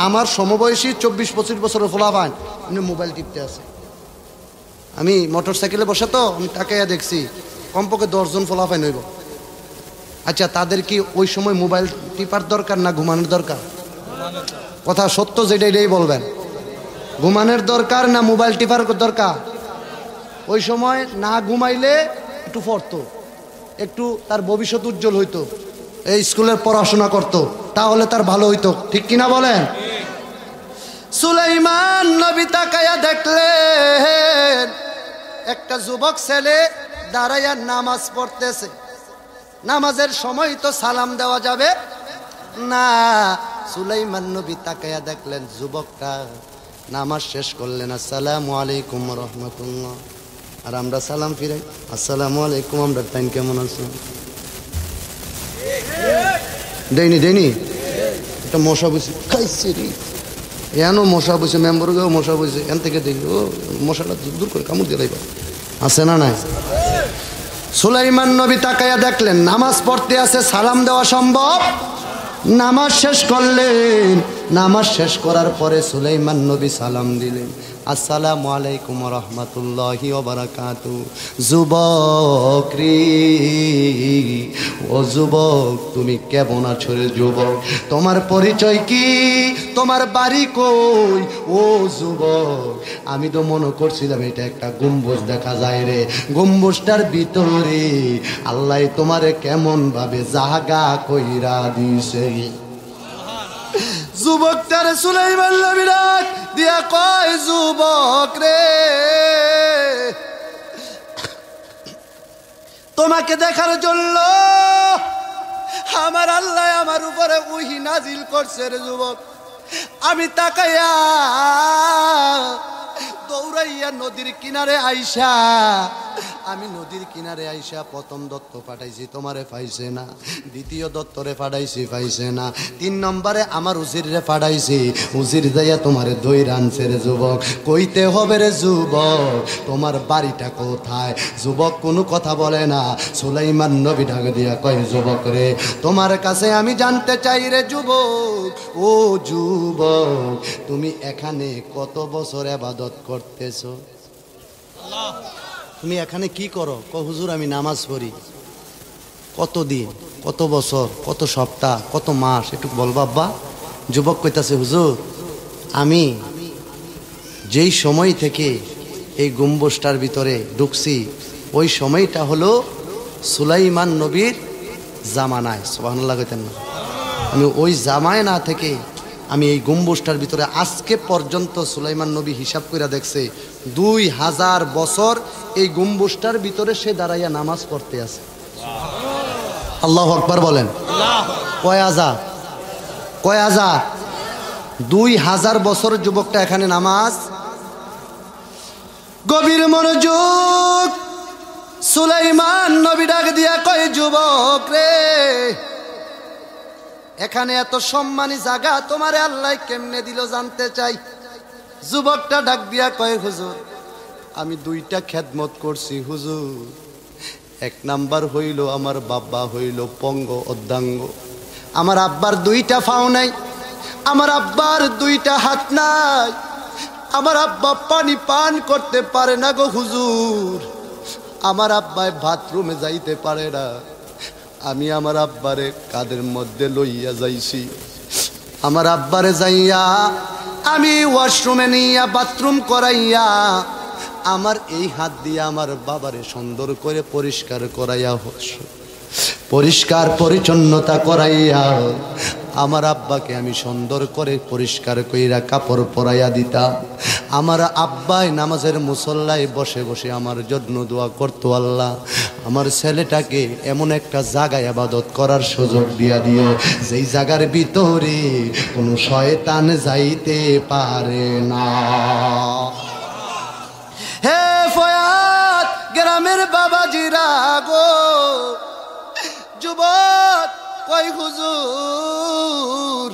আমার সমবয়সী 24-25 বছরের ফোলাবান উনি মোবাইল টিপতে আছে। আমি মোটর সাইকেলে বসে তো আমি তাকাইয়া দেখছি কমপক্ষে 10 জন ফোলাফাইন হইব। আচ্ছা তাদের কি ওই সময় মোবাইল টিপার দরকার না ঘুমানোর দরকার? কথা সত্য যেটা এটাই বলবেন। ঘুমানোর দরকার না মোবাইল টিপার দরকার? ওই সময় না ঘুমাইলে একটু পড়তো, একটু তার ভবিষ্যৎ উজ্জ্বল হইতো, এই স্কুলের পড়াশোনা করত, তাহলে তার ভালো হইতো, ঠিক কিনা বলেন? সুলাইমান নবী তাকায়া দেখলেন একটা যুবক ছেলে দাঁড়াইয়া নামাজ পড়তেছে। নামাজের সময় তো সালাম দেওয়া যাবে না। সুলাইমান নবী তাকায়া দেখলেন যুবকটা নামাজ শেষ করলেন, আসসালামু আলাইকুম রহমতুল্লাহ। আর আমরা সালাম ফিরাই, আসসালামু আলাইকুম, আমরা টাইম কেমন আছো? দেয়নি দেয়নি। একটা মশা বসে খাইছে রে, এনো মশা বসে, মেম্বার গেও মশা বসে, এন থেকে দেখি ও মশাটা দূর করে কামড় দিয়ে লাইবা, আছে না নাই? সুলাইমান নবী তাকায়া দেখলেন নামাজ পড়তে আছে, সালাম দেওয়া সম্ভব? নামাজ শেষ করলেন। নামাজ শেষ করার পরে সুলাইমান নবী সালাম দিলেন, আসসালামু আলাইকুম রহমতুল্লাহি ওয়া বারাকাতু। যুবক রে, ও যুবক তুমি কেমন আছো রে যুবক? তোমার পরিচয় কি? তোমার বাড়ি কই? ও যুবক, আমি তো মনে করছিলাম এটা একটা গম্বুজ দেখা যায় রে, গম্বুজটার ভিতরে আল্লাহ তোমারে কেমন ভাবে জাগা কইরা দিছে। যুবকটার সুলাইমান নবী ডাক দিয়া কয়, যুবক রে, তোমাকে দেখার জন্য আমার আল্লাহ আমার উপরে ওহী নাজিল করছে রে যুবক। আমি তাকাইয়া দৌড়াইয়া নদীর কিনারে আইসা, আমি নদীর কিনারে আইসা প্রথম দত্ত পাঠাইছি, তোমারে পাইছে না। দ্বিতীয় দত্তরে পাঠাইছি, পাইছে না। 3 নম্বরে আমার উজিরে পাঠাইছি, উজির যাইয়া তোমারে দই রানছে রে যুবক। কইতে হবে রে যুবক তোমার বাড়িটা কোথায়? যুবক কোনো কথা বলে না। সুলাইমান নবী ডাক দিয়া কয়, যুবক রে, তোমার কাছে আমি জানতে চাই রে যুবক, ও যুবক তুমি এখানে কত বছর ইবাদত করতেছো? তুমি এখানে কি করো? হুজুর আমি নামাজ পড়ি। কত দিন, কত বছর, কত সপ্তাহ, কত মাস, একটু বলবা আব্বা। যুবক কইতাছে, হুজুর আমি যেই সময় থেকে এই গম্বুজটার ভিতরে ঢুকছি ওই সময়টা হলো সুলাইমান নবীর জামানায়। সুবহানাল্লাহ কইতেন না? আমি ওই জামানা থেকে আমি এই গম্বুজটার ভিতরে আজকে পর্যন্ত সুলাইমান নবী হিসাব করে দেখছে 2000 বছর এই গম্বুজটার ভিতরে সে দাঁড়াইয়া নামাজ পড়তে আছে। আল্লাহু আকবার বলেন। কয় হাজার? কয় হাজার? 2000 বছর যুবকটা এখানে নামাজ। গভীর মনোযোগ। সুলাইমান নবী ডাক দিয়া কয়, যুবক রে, এখানে এত সম্মানী জায়গা তোমারে আল্লাহ কেমনে দিল জানতে চাই। যুবকটা ডাক দিয়া কয়, হুজুর আমি 2টা খেদমত করছি হুজুর। 1 নাম্বার হইল আমার বাবা হইল পঙ্গ অর্ধাঙ্গ, আমার আব্বার 2টা পাও নাই, আমার আব্বার 2টা হাত নাই, আমার আব্বা পানি পান করতে পারে না গো হুজুর, আমার আব্বায় বাথরুমে যাইতে পারে না। আমি আমার আব্বারে কাদের মধ্যে লইয়া যাইছি, আমার আব্বারে যাইয়া আমি ওয়াশরুমে নিয়া বাথরুম করাইয়া আমার এই হাত দিয়ে আমার বাবারে সুন্দর করে পরিষ্কার করাইয়া, পরিষ্কার পরিচ্ছন্নতা করাইয়া আমার আব্বাকে আমি সুন্দর করে পরিষ্কার কইরা কাপড় পরাইয়া দিতাম। আমার আব্বাই নামাজের মুসল্লায় বসে বসে আমার জন্য দোয়া করতো, আল্লাহ আমার ছেলেটাকে এমন একটা জায়গায় ইবাদত করার সুযোগ দিয়া দিও যেই জায়গার ভিতরে কোনো শয়তান যাইতে পারে না। হে ফয়াত গ্রামের বাবাজিরা গো, যুবক কই হুজুর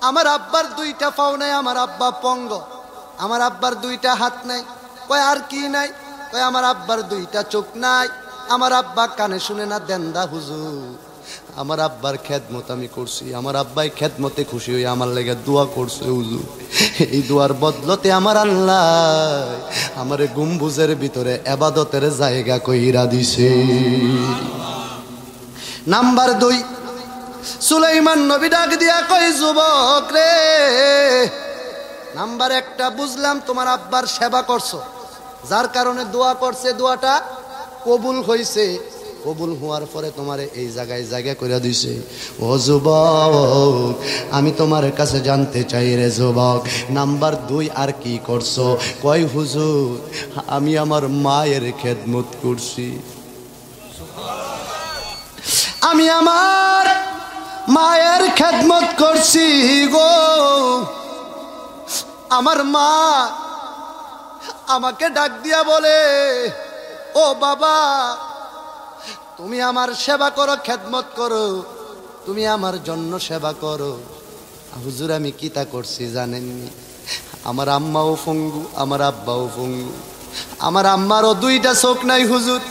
আমার আব্বার 2টা পাও নাই, আমার আব্বা পঙ্গ, আমার আব্বার 2টা হাত নাই। কয় আর কি নাই? কয় আমার আব্বার 2টা চোখ নাই, আমার আব্বা কানে শুনে না দেন্দা হুজুর। আমার আব্বার খেদমত আমি করছি, আমার আব্বাই খেদমতে খুশি হয়ে আমার লেগে দোয়া করছে হুজুর। এই দোয়ার বদলতে আমার আল্লাহ আমারে গম্বুজের ভিতরে ইবাদতের জায়গা কইরা দিছে। নাম্বার 2, সুলাইমান নবী ডাক দিয়া কয়, যুবক রে, নাম্বার 1টা বুঝলাম তোমার আব্বার সেবা করছো, যার কারণে দোয়া করছে, দোয়াটা কবুল হইছে। কবুল হওয়ার পরে তোমারে এই জায়গায় জায়গা করে দিছে। ও যুবক, আমি তোমার কাছে জানতে চাই রে যুবক, নাম্বার 2 আর কি করছো? কয় হুজুর, আমি আমার মায়ের খেদমত করছি। আমি আমার মায়ের খেদমত করছি গো। আমার মা আমাকে ডাক দিয়া বলে, ও বাবা, তুমি আমার সেবা করো, খেদমত করো, তুমি আমার জন্য সেবা করো। হুজুর আমি কি তা করছি জানেননি? আমার আম্মাও পঙ্গু, আমার আব্বাও পঙ্গু। আমার আম্মারও 2টা চোখ নাই হুজুর।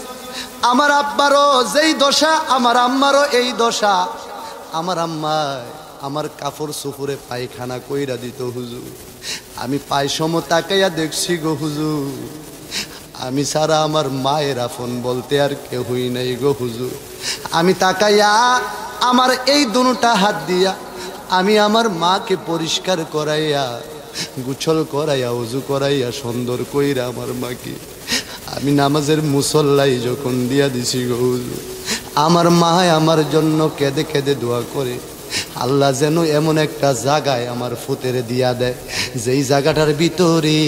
আমার আব্বারও যেই দশা, আমার আম্মারও এই দশা। আমার আম্মায় আমার কাপড় সুপুরে পায়খানা কইরা দিত হুজুর। আমি পায়সম তাকাইয়া দেখছি গো হুজুর, আমি ছাড়া আমার মায়ের আপন বলতে আর কেউই নাই গো হুজুর। আমি তাকাইয়া আমার এই দুটা হাত দিয়া আমি আমার মাকে পরিষ্কার করাইয়া, গোসল করাইয়া, ওযু করাইয়া, সুন্দর কইরা আমার মাকে আমি নামাজের মুসল্লাই যখন দিয়া দিছি গো হুজুর, আমার মা আমার জন্য কেঁদে কেঁদে দোয়া করে, আল্লাহ যেন এমন একটা জায়গায় আমার ফুতেরে দিয়া দেয় যেই জায়গাটার ভিতরে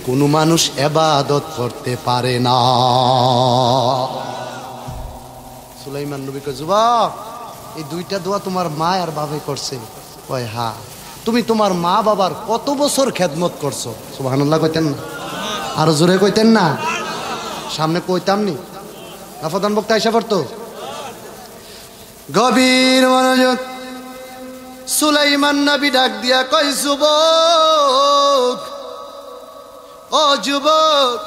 কোনো মানুষ ইবাদত করতে পারে না। সুলাইমান নবী কয়, যুবক, এই 2টা দোয়া তোমার মা আর বাবা করছে? কয় হ্যাঁ। তুমি তোমার মা বাবার কত বছর খেদমত করছো? সুবহানাল্লাহ কইতেন না? আরো জোরে কইতেন না? সামনে কইতাম নি, আফাদান বক্তা আইসা পড়তো। গভীর মনোযোগ। সুলাইমান নবী ডাক দিয়া কয়, যুবক, ও যুবক,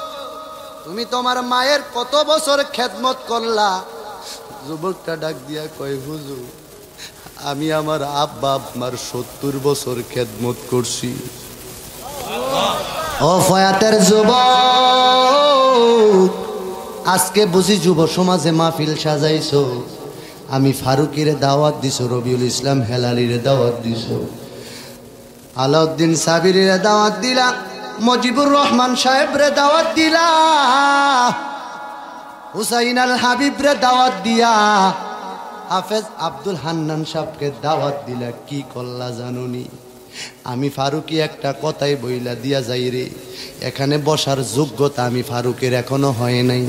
তুমি তোমার মায়ের কত বছর খেদমত করলা? যুবকটা ডাক দিয়া কয়, হুজুর আমি আমার আব্বা আম্মার 70 বছর খেদমত করছি। ও ফয়াতের যুবক, আজকে বুঝি যুব সমাজে মাহফিল সাজাইছো, আমি ফারুকিরে দাওয়াত দিছো, রবিউল ইসলাম হেলালিরে দাওয়াত দিছো, আলাউদ্দিন সাবিরিরে দাওয়াত দিলা, মুজিবুর রহমান সাহেবরে দাওয়াত দিলা, হুসাইন আল হাবিবরে দাওয়াত দিয়া হাফেজ আব্দুল হান্নান সাহেবকে দাওয়াত দিলা। কি করলা জানুনি? আমি ফারুকি একটা কথাই বইলা দিয়া যাই রে, এখানে বসার যোগ্যতা আমি ফারুকের এখনো হয় নাই।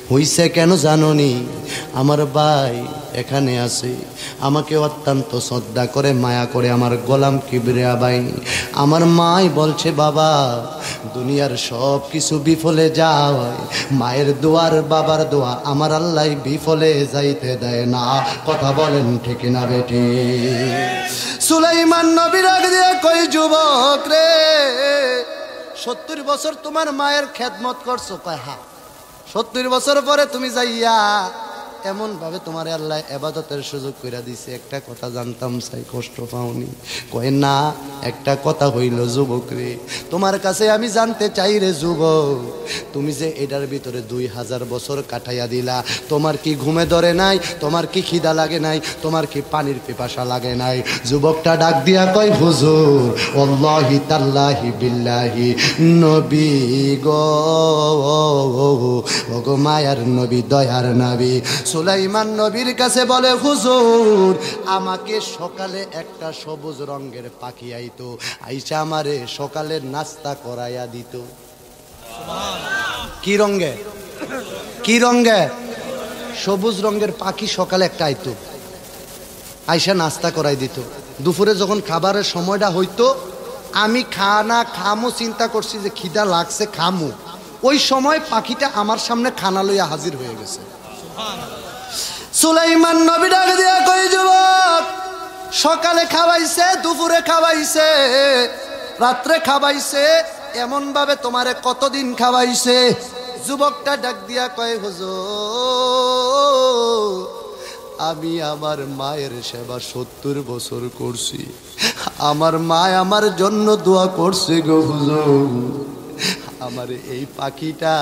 হইছে কেন জাননি? আমার ভাই এখানে আছে, আমাকে অত্যন্ত শ্রদ্ধা করে, মায়া করে, আমার গোলাম কিবরিয়া ভাই। আমার মাই বলছে, বাবা দুনিয়ার সব কিছু বিফলে যায়, মায়ের দোয়ার বাবার দোয়া আমার আল্লাহ বিফলে যাইতে দেয় না। কথা বলেন ঠিক না বেটি? সুলাইমান নবী রাগ দিয়ে কই, যুবক রে, 70 বছর তোমার মায়ের খেদমত করছো? কয় হ্যাঁ। 70 বছর পরে তুমি যাইয়া এমন ভাবে তোমার আল্লাহ ইবাদতের সুযোগ কইরা দিছে, একটা কথা জানতাম চাই, কষ্ট পাওনি? কয় না, একটা কথা হইল যুবক রে, তোমার কাছে আমি জানতে চাই রে যুবক, তুমি যে এটার ভিতরে 2000 বছর কাটাইয়া দিলা, তোমার কি ঘুমে ধরে নাই? তোমার কি খিদা লাগে নাই? তোমার কি পানির পিপাসা লাগে নাই? যুবকটা ডাক দিয়া কয়, হুজুর ওয়াল্লাহি তাল্লাহি বিল্লাহি নবী গো, ওগো মায়ার নবী, দয়ার নবী। সুলাইমান নবীর কাছে বলে, হুজুর আমাকে সকালে একটা সবুজ রঙের পাখি আইতো, আইসা আমারে সকালে নাস্তা করাইয়া দিত। কি রঙে? কি রঙে? সবুজ রঙের পাখি সকালে একটা আইতো, আইসা নাস্তা করাই দিত। দুপুরে যখন খাবারের সময়টা হইতো, আমি খানা খামো চিন্তা করছি যে খিদা লাগছে খামু, ওই সময় পাখিটা আমার সামনে খানা লইয়া হাজির হয়ে গেছে। সুলাইমান নবী ডাক দিয়া কই, যুবক সকালে খাওয়াইছে, দুপুরে খাওয়াইছে, রাত্রে খাওয়াইছে, এমন ভাবে তোমারে কতদিন খাওয়াইছে? যুবকটা ডাক দিয়া কয়, হুজুর আমি আমার মায়ের সেবা 70 বছর করছি, আমার মা আমার জন্য দোয়া করছে গো হুজুর, আমার এই পাখিটা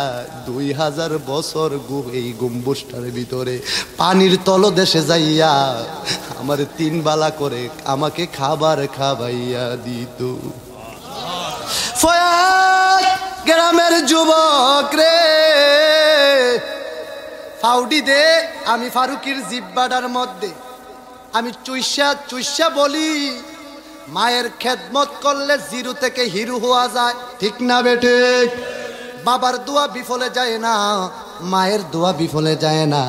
2000 বছর এই গম্বুজটার ভিতরে পানির তলদেশে যাইয়া আমার 3 বেলা করে আমাকে খাবার খাওয়াইয়া দিত। ফয়াত গ্রামের যুবক রে, ফাউডি দে আমি ফারুকির জিব্বাটার মধ্যে আমি চুইসা চুইসা বলি, মায়ের খেদমত করলে জিরো থেকে হিরো হওয়া যায়, ঠিক না বেটে? বাবার দোয়া বিফলে যায় না, মায়ের দোয়া বিফলে যায় না।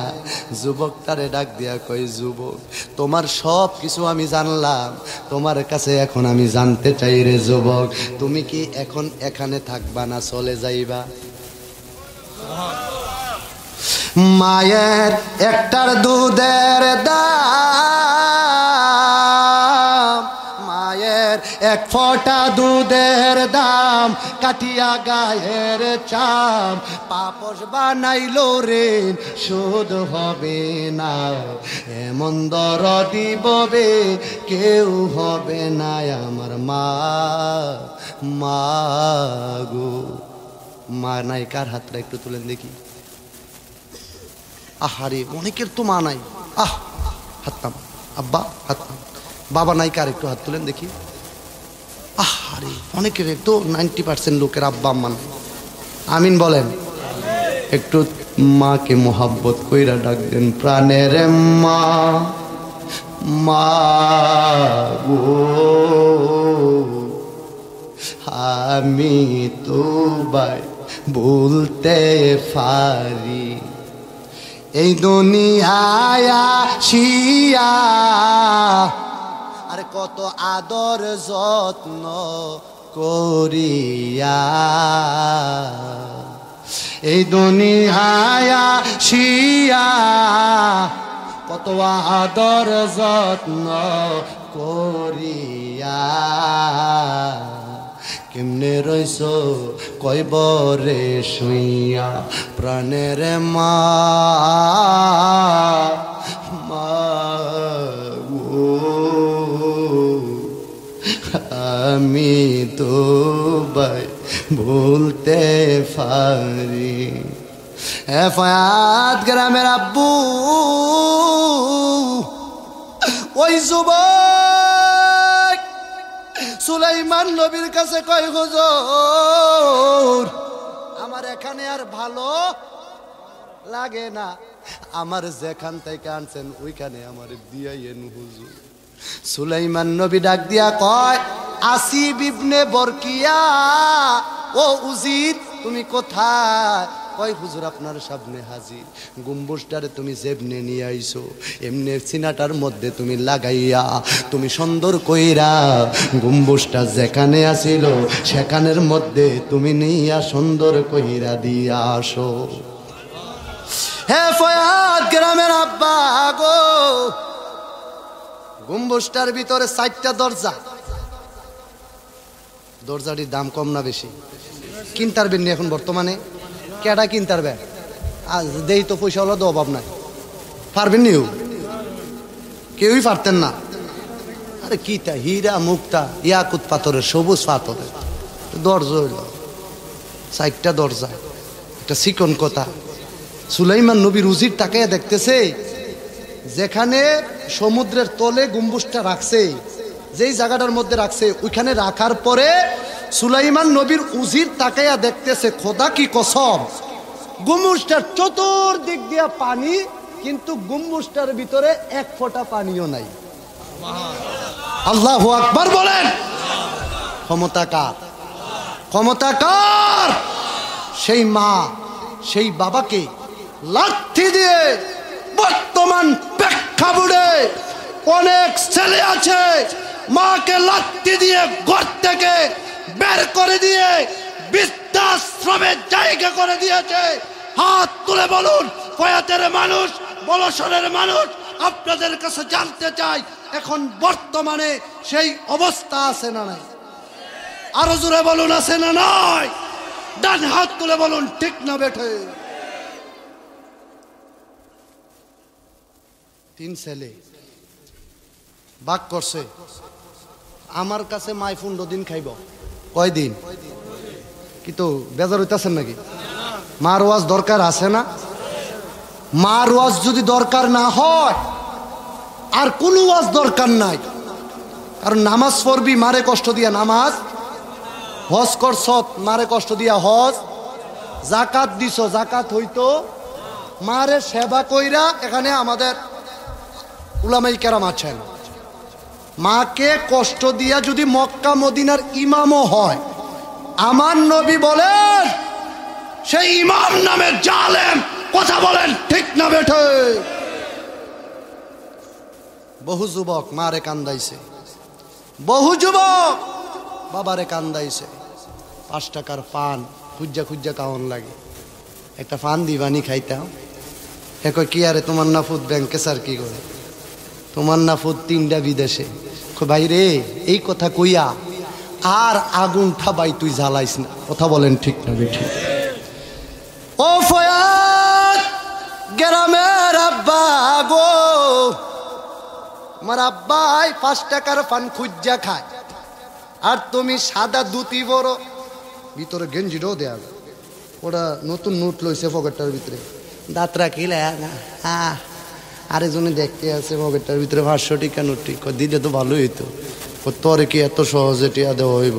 যুবক তারে ডাক দিয়া কই, যুবক তোমার সব কিছু আমি জানলাম, তোমার কাছে এখন আমি জানতে চাই রে যুবক, তুমি কি এখন এখানে থাকবা না চলে যাইবা? মায়ের একটার দুধের দাম, মায়ের এক ফোঁটা দুধের দাম, কাটিয়া গায়ের চাম, পাপস বানাইল রে শোধ হবে না, এমন দরদি ববে কেউ হবে না আমার মা। মা গো, মা নাই কার হাতটা একটু তুলেন দেখি। আহারে অনেকের তো মা নাই, হাততাম আব্বা, হাততাম বাবা নাই কার, একটু হাত তুলেন দেখি। আহারে অনেকের তো 90% লোকের আব্বা আম্মা নাই। আমিন বলেন। একটু মাকে মোহাব্বত কইরা ডাক দেন, প্রাণের মা, মা গো আমি তো ভাই বলতে পারি, এই দুনিয়ায় আসিয়া আরে কত আদর যত্ন করিয়া, এই দুনিয়ায় আসিয়া কত আদর যত্ন করিয়া, কেমনে রইছ কইবরে শুইয়া, প্রাণের মা, মা গো আমি তো ভাই বলতে পারি। ফায়াত গ্রামের আব্বু ওই যুবক সুলাইমান নবীর কাছে কয়, হুজুর আমার এখানে আর ভালো লাগে না, আমার যেখান থেকে আনছেন ওইখানে আমার দিয়াইয়েন হুজুর। সুলাইমান নবী ডাক দিয়া কয়, আসিব ইবনে বরকিয়া, ও উজির তুমি কোথায়? কয় হুজুর আপনার সামনে হাজির। গম্বুজটারে তুমি যেমনে নিয়ে আইছো এমনি সিনাটার মধ্যে তুমি লাগাইয়া তুমি সুন্দর কইরা গম্বুজটা যেখানে আসিল সেখানের মধ্যে তুমি নিয়া সুন্দর কইরা দিয়া আসো। হে ফয়াদ গ্রামের আব্বা গো, গম্বুজটার ভিতরে 4টা দরজা, দরজাটির দাম কম না বেশি? কিনতারবেন নি এখন বর্তমানে? কেডা কিনতারবে? আজ দেই তো পয়সা হলো তো অভাব নাই, পারবেন নিও? কেউই পারতেন না। আরে কিটা হীরা মুক্তা ইয়াকুত পাথরের, সবুজ পাথরের দরজা হইল 4টা দরজা, একটা চিকন কথা। সুলাইমান নবী রুজির তাকাইয়া দেখতেছে যেখানে সমুদ্রের তলে গম্বুজটা রাখছে, যেই জায়গাটার মধ্যে রাখছে ওইখানে রাখার পরে সুলাইমান নবীর উজির তাকাইয়া দেখতেছে, খোদা কি কসম, গম্বুজটার চতুর্দিক দিয়া পানি, কিন্তু গম্বুজটার ভিতরে 1 ফোঁটা পানিও নাই। আল্লাহু আকবার বলেন। ক্ষমতা কার? ক্ষমতা কার? সেই মা সেই বাবাকে লাঠি দিয়ে বর্তমান প্রেক্ষাপটে অনেক ছেলে আছে মাকে লাঠি দিয়ে ঘর থেকে বের করে দিয়ে বৃদ্ধাশ্রমের জায়গা করে দিয়েছে। হাত তুলে বলুন ফয়াতের মানুষ, বলসরের মানুষ, আপনাদের কাছে জানতে চাই এখন বর্তমানে সেই অবস্থা আছে না নাই? আরো জোরে বলুন আছে না নাই? ডান হাত তুলে বলুন ঠিক না বেঠে? 3 ছেলে বাক করছে, আমার কাছে মাই 15 দিন খাইব। কয়দিন? কিন্তু বেজার হইতাছেন নাকি? মার ওয়াজ দরকার আছে না? মার ওয়াজ যদি দরকার না হয় আর কোনো ওয়াজ দরকার নাই। কারণ নামাজ পড়বি মারে কষ্ট দিয়া নামাজ, হজ করছ মারে কষ্ট দিয়া হজ, জাকাত দিছ জাকাত হইতো মারে সেবা কইরা এখানে আমাদের উলামায়ে কেরাম আছেন, মাকে কষ্ট দিয়া যদি মক্কা মদিনার ইমামও হয়, আমার নবী বলেন সেই ইমাম নামে জালেম। কথা বলেন ঠিক না বেঠে? বহু যুবক মারে কান্দাইছে, বহু যুবক বাবারে কান্দাইছে। 5 টাকার পান খুঁজা খুঁজা কাউন লাগে, একটা পান দিবানি খাইতাম। এক কি আরে তোমার নাফুত ব্যাংকে স্যার কি করে, তোমার নাফুত 3টা বিদেশে। ভাই রে এই কথা কইয়া আর আগুনটা ভাই তুই জ্বালাইস না। কথা বলেন ঠিক না বেঠিক? ও ফয়াদ গ্রামের আব্বা গো, আমার আব্বাই 5 টাকার পান খুঁজা খায়, আর তুমি সাদা দুটি বড় ভিতরে গেঞ্জিটাও দেয়া, ওরা নতুন নোট লইছে পকেটটার ভিতরে, দাঁত রাখিলে আরেকজনে দেখতে আছে পকেটটার ভিতরে 500 টাকা নোট। দিলে তো ভালোই হইতো, তোরে কি এত সহজে টিয়া দেওয়া হইব?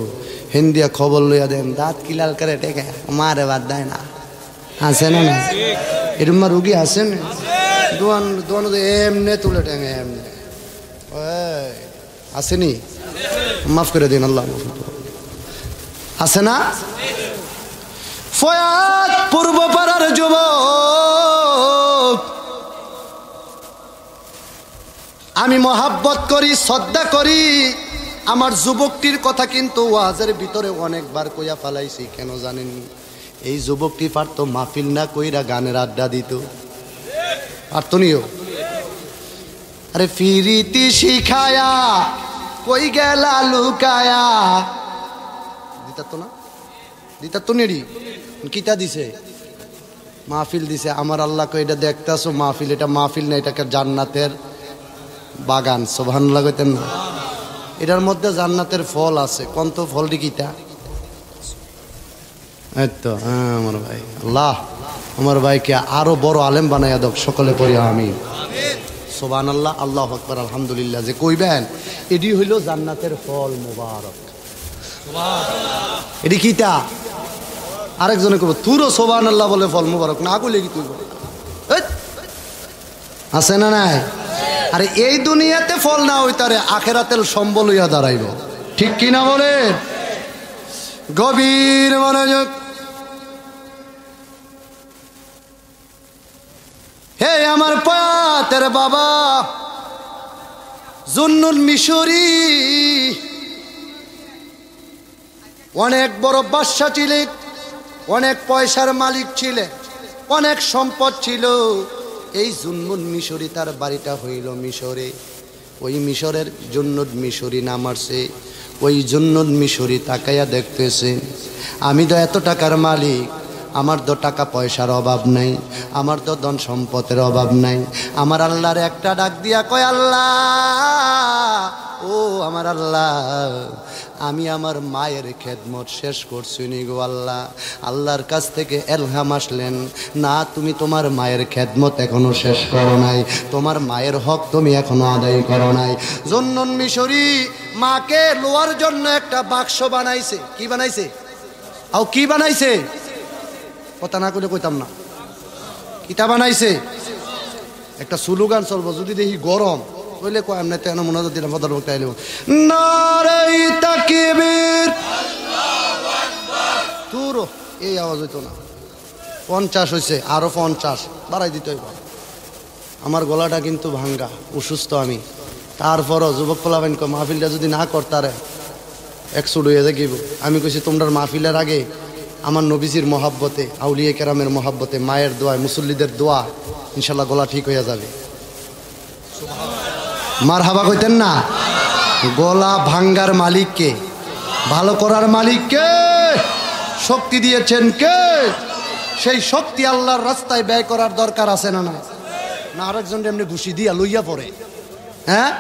হিন্দিয়া খবর লইয়া দেন, দাঁত কিলাল করে টেকা মারে বাদ দেয় না। আছে না? না এরম রুগী আছে না? দোয়ান দোয়ান এমনে তুলে টেঙে এমনে আসেনি? মাফ করে দিন আল্লাহ। আছে না? ফয়াদ পূর্ব পাড়ার যুবক, আমি মহাব্বত করি, শ্রদ্ধা করি। আমার যুবকটির কথা কিন্তু ওয়াজের ভিতরে অনেকবার কইয়া ফেলাইছি। কেন জানেন? এই যুবকটি পারতো মাহফিল না কইরা গানের আড্ডা দিত, পারতো নিও। আরে ফিরিতি শিখায়া কই গেলা লুকায়া, দিতা তো না, দিতা তো নেড়ি কিতা দিছে? মাহফিল দিছে। আমার আল্লাহ কই এটা দেখতাছো মাহফিল, এটা মাহফিল না, এটাকে জান্নাতের বাগান। সুবহানাল্লাহ কইতেন না? এটার মধ্যে জান্নাতের ফল আছে। কোন তো ফলটি কিতা? এই তো আমার ভাই, আল্লাহ আমার ভাইকে আরো বড় আলেম বানাইয়া দাও। সকলে পড়ি আমিন। সুবহানাল্লাহ, আল্লাহু আকবার, আলহামদুলিল্লাহ। যে কইবেন এটি হইল জান্নাতের ফল মুবারক। এটি কিতা? আরেকজনে কইব তুরো সুবহানাল্লাহ বলে ফল মুবারক না, আগুলে কি তুই আছে না নাই? আরে এই দুনিয়াতে ফল না হইতারে আখেরাতের সম্বল হইয়া দাঁড়াইব। ঠিক কিনা বলে? গভীর মনোযোগ। হে আমার পাতের বাবা জুন্নুল মিশরি অনেক বড় বাদশা ছিলেন, অনেক পয়সার মালিক ছিলেন, অনেক সম্পদ ছিল। এই জুন্নুল মিশরি তার বাড়িটা হইল মিশরে। ওই মিশরের জুন্নুল মিশরি নাম আসছে। ওই জুন্নুল মিশরি তাকাইয়া দেখতেছে আমি তো এত টাকার মালিক, আমার তো টাকা পয়সার অভাব নাই, আমার তো ধন সম্পদের অভাব নাই। আমার আল্লাহর একটা ডাক দিয়া কয়, আল্লাহ ও আমার আল্লাহ, আমি আমার মায়ের খেদমত শেষ করছি নি গো আল্লাহ। আল্লাহর কাছ থেকে এলহাম আসলেন, না তুমি তোমার মায়ের খেদমত এখনো শেষ করো নাই, তোমার মায়ের হক তুমি এখনো আদায় করো নাই। জুন্নুল মিশরি মাকে লোয়ার জন্য একটা বাক্স বানাইছে। কি বানাইছে? আও কি বানাইছে? কথা না করে কইতাম না। কিতা বানাইছে? একটা স্লোগান চলবো, যদি দেখি গরম কইলে কয় এমনি তেন মনে দিলাম পদার বক্তা আইলো, নারে তাকবীর আল্লাহু আকবার। তুরো এই আওয়াজ হইতো না। 50 হইছে, আরো 50 বাড়াই দিতে হইব। আমার গলাটা কিন্তু ভাঙ্গা, অসুস্থ আমি। তারপরও যুবক পোলাবেন কো মাহফিলটা যদি না করতারে 100 হয়ে যাইব। আমি কইছি তোমরার মাহফিলের আগে আমার নবীজির মহাব্বতে, আউলিয়া কেরামের মহাব্বতে, মায়ের দোয়ায়, মুসল্লিদের দোয়া, ইনশাল্লাহ গলা ঠিক হয়ে যাবে। মারহাবা কইতেন না? গলা ভাঙ্গার মালিককে, ভালো করার মালিককে শক্তি দিয়েছেন কে? সেই শক্তি আল্লাহর রাস্তায় ব্যয় করার দরকার আছে না? না না আরেকজন এমনি ঘুষি দিয়া লইয়া পড়ে। হ্যাঁ,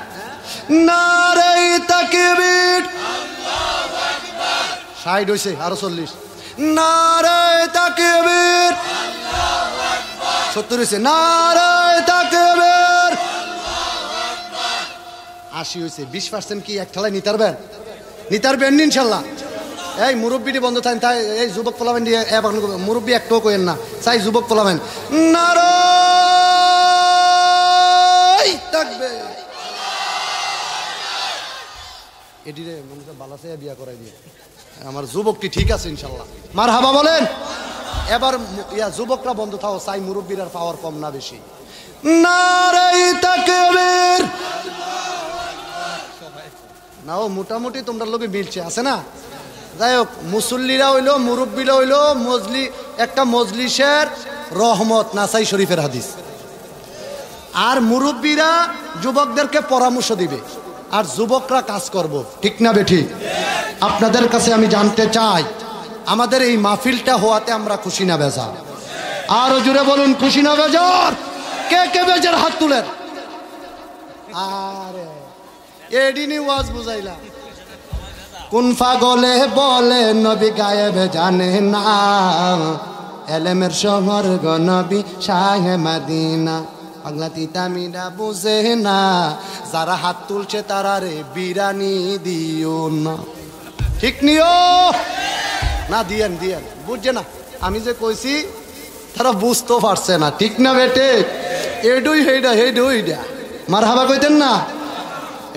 নারে তাকবীর আল্লাহু আকবার। 60 হইছে, আরো 40। নারে তাকবীর আল্লাহু আকবার। 70 হইছে। নারে তাকবীর আল্লাহু আকবার। 80 হইছে। 20% কি এক ঠেলায় নিতারবেন? নিতারবেন ইনশাআল্লাহ। এই মুরব্বিটি বন্ধ থাকেন, তাই এই যুবক পোলাবেন দিয়ে মুরব্বী একটাও কইেন না, চাই যুবক পোলাবেন। নারে থাকবে। এটিরে মনে বালাসে বিয়া করাই দিয়ে আমার যুবকটি ঠিক আছে ইনশাল্লাহ, মারহাবা বলেন। এবার যুবকরা বন্ধ থাও, চাই মুরব্বীর পাওয়ার কম না বেশি। নারে তাকবীর। নাও মোটামুটি তোমরা লোকে মিলছে আছে না। যাই হোক, মুসল্লিরা হইলো, মুরব্বীরা হইলো একটা মজলিসের রহমত, নাসাই শরীফের হাদিস। আর মুরব্বীরা যুবকদেরকে পরামর্শ দিবে, আর যুবকরা কাজ করব, ঠিক না বেঠি? আপনাদের কাছে আমি জানতে চাই, আমাদের এই মাহফিলটা হওয়াতে আমরা খুশি না বেজার? আরো জোরে বলুন, খুশি না বেজার? কে কে বেজার হাত তুলেন। আরে এডিনি ওয়াজ বুঝাইলা। কোন পাগলে বলে নবী গায়েব জানে না, এলেমের শহর গো নবী শাহে মদিনা। পাগলা তিতামিরা বুঝে না, যারা হাত তুলছে তারা রে বিরানি দিও না। ঠিক নিও না, দিয়েন দিয়েন, বুঝছে না আমি যে কইছি, তারা বুঝতে পারছে না, ঠিক না বেটে? এডুই হেইডা হেইডা মারহাবা কইতেন না?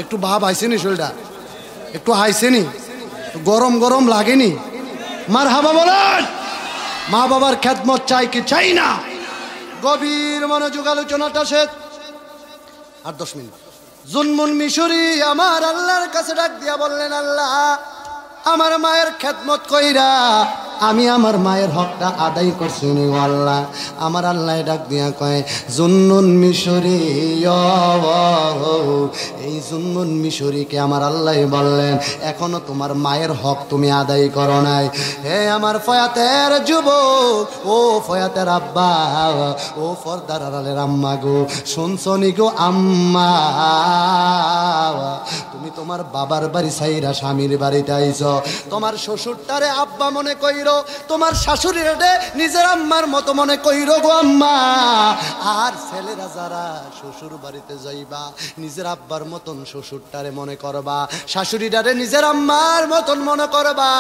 একটু ভাব আইসেনি, শরীরটা একটু আইসেনি, গরম গরম লাগেনি? মারহাবা বলেন। মা বাবার খেদমত চাই কি চাই না? গভীর মনোযোগ আলোচনাটা শেষ, আর 10 মিনিট। জুনমুন মিশরি আমার আল্লাহর কাছে ডাক দিয়া বললেন, আল্লাহ আমার মায়ের খেদমত কইরা আমি আমার মায়ের হকটা আদায় করছি নি আল্লাহ। আমার আল্লাহ ডাক দিয়া কয়, জুননুন মিশরি, এই জুননুন মিশরিকে আমার আল্লাহ বললেন, এখনো তোমার মায়ের হক তুমি আদায় করো নাই। হে আমার ফয়াতের যুবক, ও ফয়াতের আব্বা, ও ফরদার আড়ালের আম্মা গো, শুনছনি গো আম্মা, তুমি তোমার বাবার বাড়ি ছাইরা স্বামীর বাড়িতে আইছ, তোমার শ্বশুরটারে আব্বা মনে কইরো, তোমার শাশুড়িরে নিজের আম্মার মতো মনে কইরো গো আম্মা। আর ছেলেরা যারা শ্বশুর বাড়িতে যাইবা, নিজের আব্বার মতন শ্বশুরটারে মনে করবা, শাশুড়িটারে নিজের আম্মার মতন মনে করবা।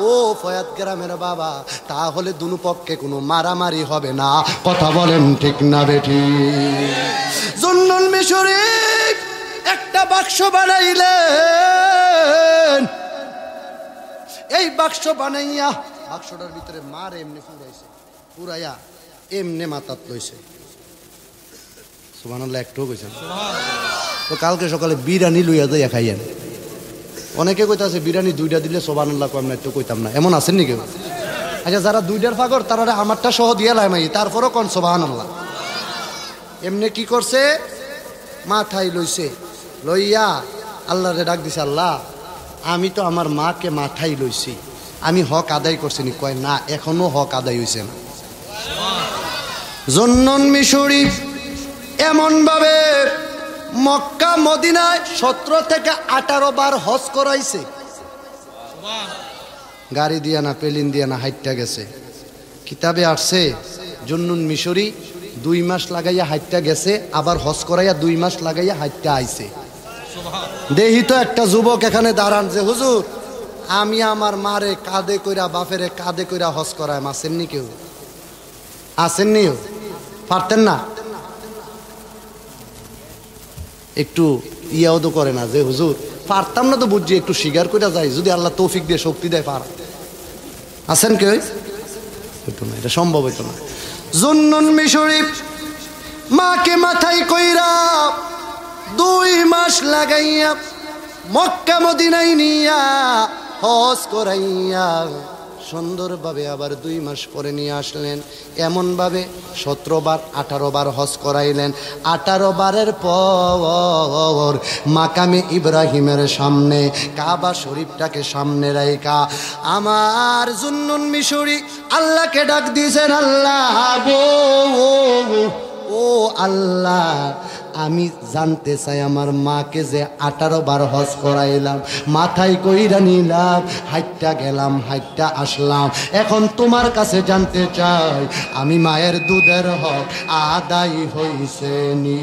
ও ফয়াত গ্রামের বাবা, তাহলে দুনো পক্ষে কোনো মারামারি হবে না। কথা বলেন ঠিক না বেঠি? জুননুন মিশরি একটা বাক্স বানাইলেন। এই বাক্স বানাইয়া বাক্সটার ভিতরে মার এমনি পুরাইছে, পুরাইয়া এমনি মাথাত লইছে। সুবহানাল্লাহ, একটু কইছেন তো? কালকে সকালে বিরিয়ানি লইয়া যাইয়া খাইয়েন। অনেকে কইতাছে বিরিয়ানি 2টা দিলে সুবহানাল্লাহ কম না, একটু কইতাম না, এমন আছেন নি কেউ? আচ্ছা, যারা 2টার ফাগর তারা আমারটা সহ দিয়ে লাইমাই, তারপরও কোন সুবহানাল্লাহ। এমনি কি করছে, মাথায় লইছে, লইয়া আল্লাহরে ডাক দিছে, আল্লাহ আমি তো আমার মাকে মাথায় লইছি, আমি হক আদায় করছি নি? কয় না, এখনো হক আদায় হইছে না। জুননুন মিশরি এমন ভাবে মক্কা মদিনায় 17 থেকে 18 বার হজ করাইছে। গাড়ি দিয়া না, প্লেন দিয়া না, হাইটটা গেছে। কিতাবে আসছে জুননুন মিশরি 2 মাস লাগাইয়া হাইটটা গেছে, আবার হজ করাইয়া 2 মাস লাগাইয়া হাইটটা আইছে। দেহি তো একটা যুবক এখানে দাঁড়ান যে, হুজুর আমি আমার মারে কাঁধে কইরা, বাপেরে কাঁধে কইরা হজ করায়, আসেননি কেউ? আসেননি? পারতেন না? একটু ইয়াও তো করে না যে, হুজুর পারতাম না তো বুঝছি, একটু স্বীকার করে যাই, যদি আল্লাহ তৌফিক দিয়ে শক্তি দেয় পার। আছেন কেউ? হইতো না, এটা সম্ভব হইতো না। জুননুন মিশরি মাকে মাথায় কইরা 2 মাস লাগাইয়া মক্কা মদিনায় নিয়া হজ করাইয়া সুন্দরভাবে আবার 2 মাস পরে নিয়ে আসলেন। এমনভাবে 17 বার 18 বার হজ করাইলেন। 18 বারের পর মাকামে ইব্রাহিমের সামনে, কাবা শরীফটাকে সামনে রাইখা আমার জুননুন মিশরি আল্লাহকে ডাক দিয়েছেন, আল্লাহ গো, ও আল্লাহ আমি জানতে চাই, আমার মাকে যে 18 বার হজ করাইলাম, মাথায় কইরা নিলাম, হাইটটা গেলাম, হাইটটা আসলাম, এখন তোমার কাছে জানতে চাই আমি মায়ের দুধের হক আদায় হইছে নি?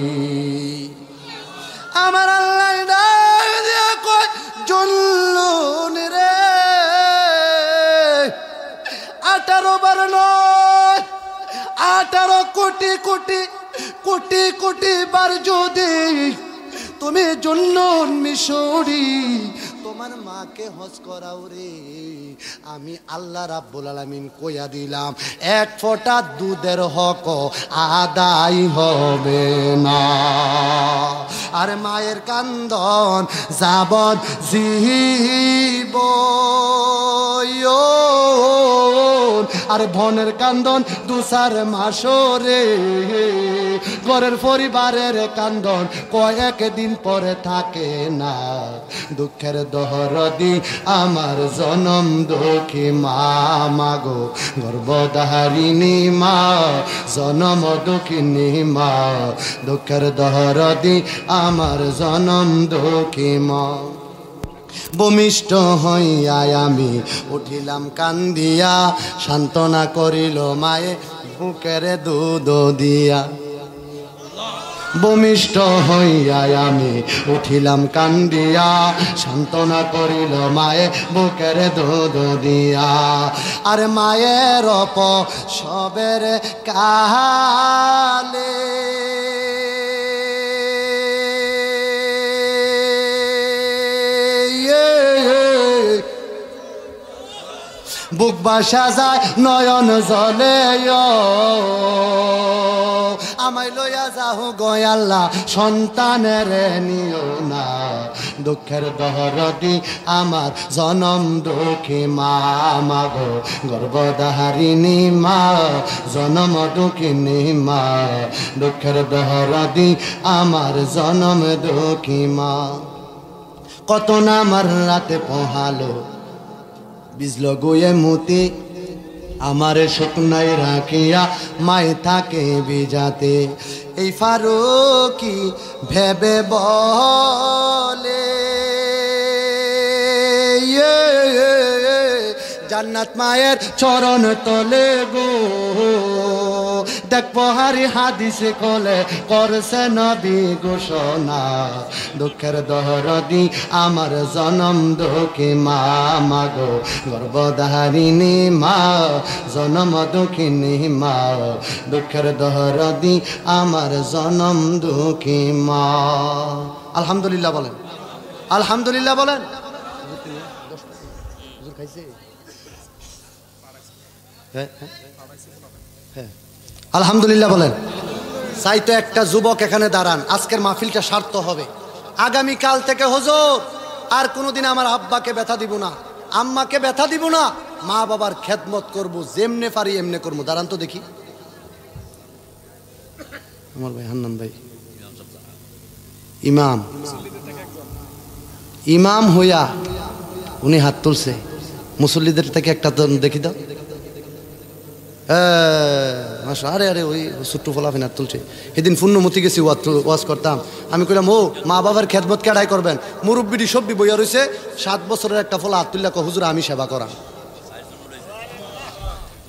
আমার আল্লাহ কয়, জুননুন রে 18 বার নয়, 18 কোটি কোটি কোটি কোটি বার যদি তুমি জন্য মিশরি তোমার মাকে হজ করাও রে, আমি আল্লাহ রাব্বুল আলামিন কইয়া দিলাম এক ফোঁটা দুধের হক আদায় হবে না। আর মায়ের কান্দন যাবত জীবন, আর বোনের কান্দন দুসার মাসরে, ঘরের পরিবারের কান্দন কয়েক দিন পরে থাকে না। দুঃখের দহরদি আমার জনম দুঃখী মা, মাগো গর্ভধারিণী মা, জনম দুঃখিনী মা, দুঃখের দহরদি আমার জনম দুঃখী মা। ভূমিষ্ঠ হইয়া আমি উঠিলাম কান্দিয়া, সান্ত্বনা করিল মায়ে বুকের দুধ দিয়া। ভূমিষ্ঠ হইয়া আমি উঠিলাম কান্দিয়া, সান্ত্বনা করিল মায়ে বুকের দুধ দিয়া। আর মায়ের সবের কালে বুক বাসা যায় নয়ন জলে, আমায় লইয়া যাও গো আল্লাহ সন্তানের নিও না। দুঃখের দহরদি আমার জনম দুঃখী মা, মাগো গর্ভধারিণী মা, জনম দুঃখিনী মা, দুঃখের দহরদি আমার জনম দুঃখী মা। কত না আমার রাতে পোহালো বিজল গুয়ে মুতি, আমারে শুকনাই রাখিয়া মায় থাকে বিজাতে। এই ফারুকি ভেবে বলে জান্নাত মায়ের চরণ তলে গো, দেখবো হারি হাদিসে কলে করছে নবী ঘোষণা। দুঃখের দহরদি আমার জনম দুঃখী মা, মাগো গর্ভধারিণী মা, জনম দুঃখিনী মা, দুঃখের দহরদি আমার জনম দুঃখী মা। আলহামদুলিল্লাহ বলেন, আলহামদুলিল্লাহ বলেন। আলহামদুলিল্লাহ বলেন। চাই তো একটা যুবক এখানে দাঁড়ান, আজকের মাহফিলটা সার্থ হবে। আগামীকাল থেকে হুজুর আর কোনোদিন আমার আব্বাকে ব্যথা দিব না, আম্মাকে ব্যথা দিব না, মা বাবার খেদমত করব, যেমনে পারি এমনে করবো। দাঁড়ান তো দেখি আমার ভাই হান্নান ভাই, ইমাম ইমাম হইয়া উনি হাত তুলছে, মুসল্লিদের থেকে একটা দেখি দাও। আরে আরে ওই ছোট্ট ফলাফিন হাত তুলছে। সেদিন পূর্ণমতি গেছি ওয়াজ করতাম, আমি কইলাম ও মা বাবার খেদমত কেডাই করবেন, মুরব্বিডি সব্বি বইয়া রয়েছে, 7 বছরের একটা ফলা হাত তুললা হুজুর আমি সেবা করা।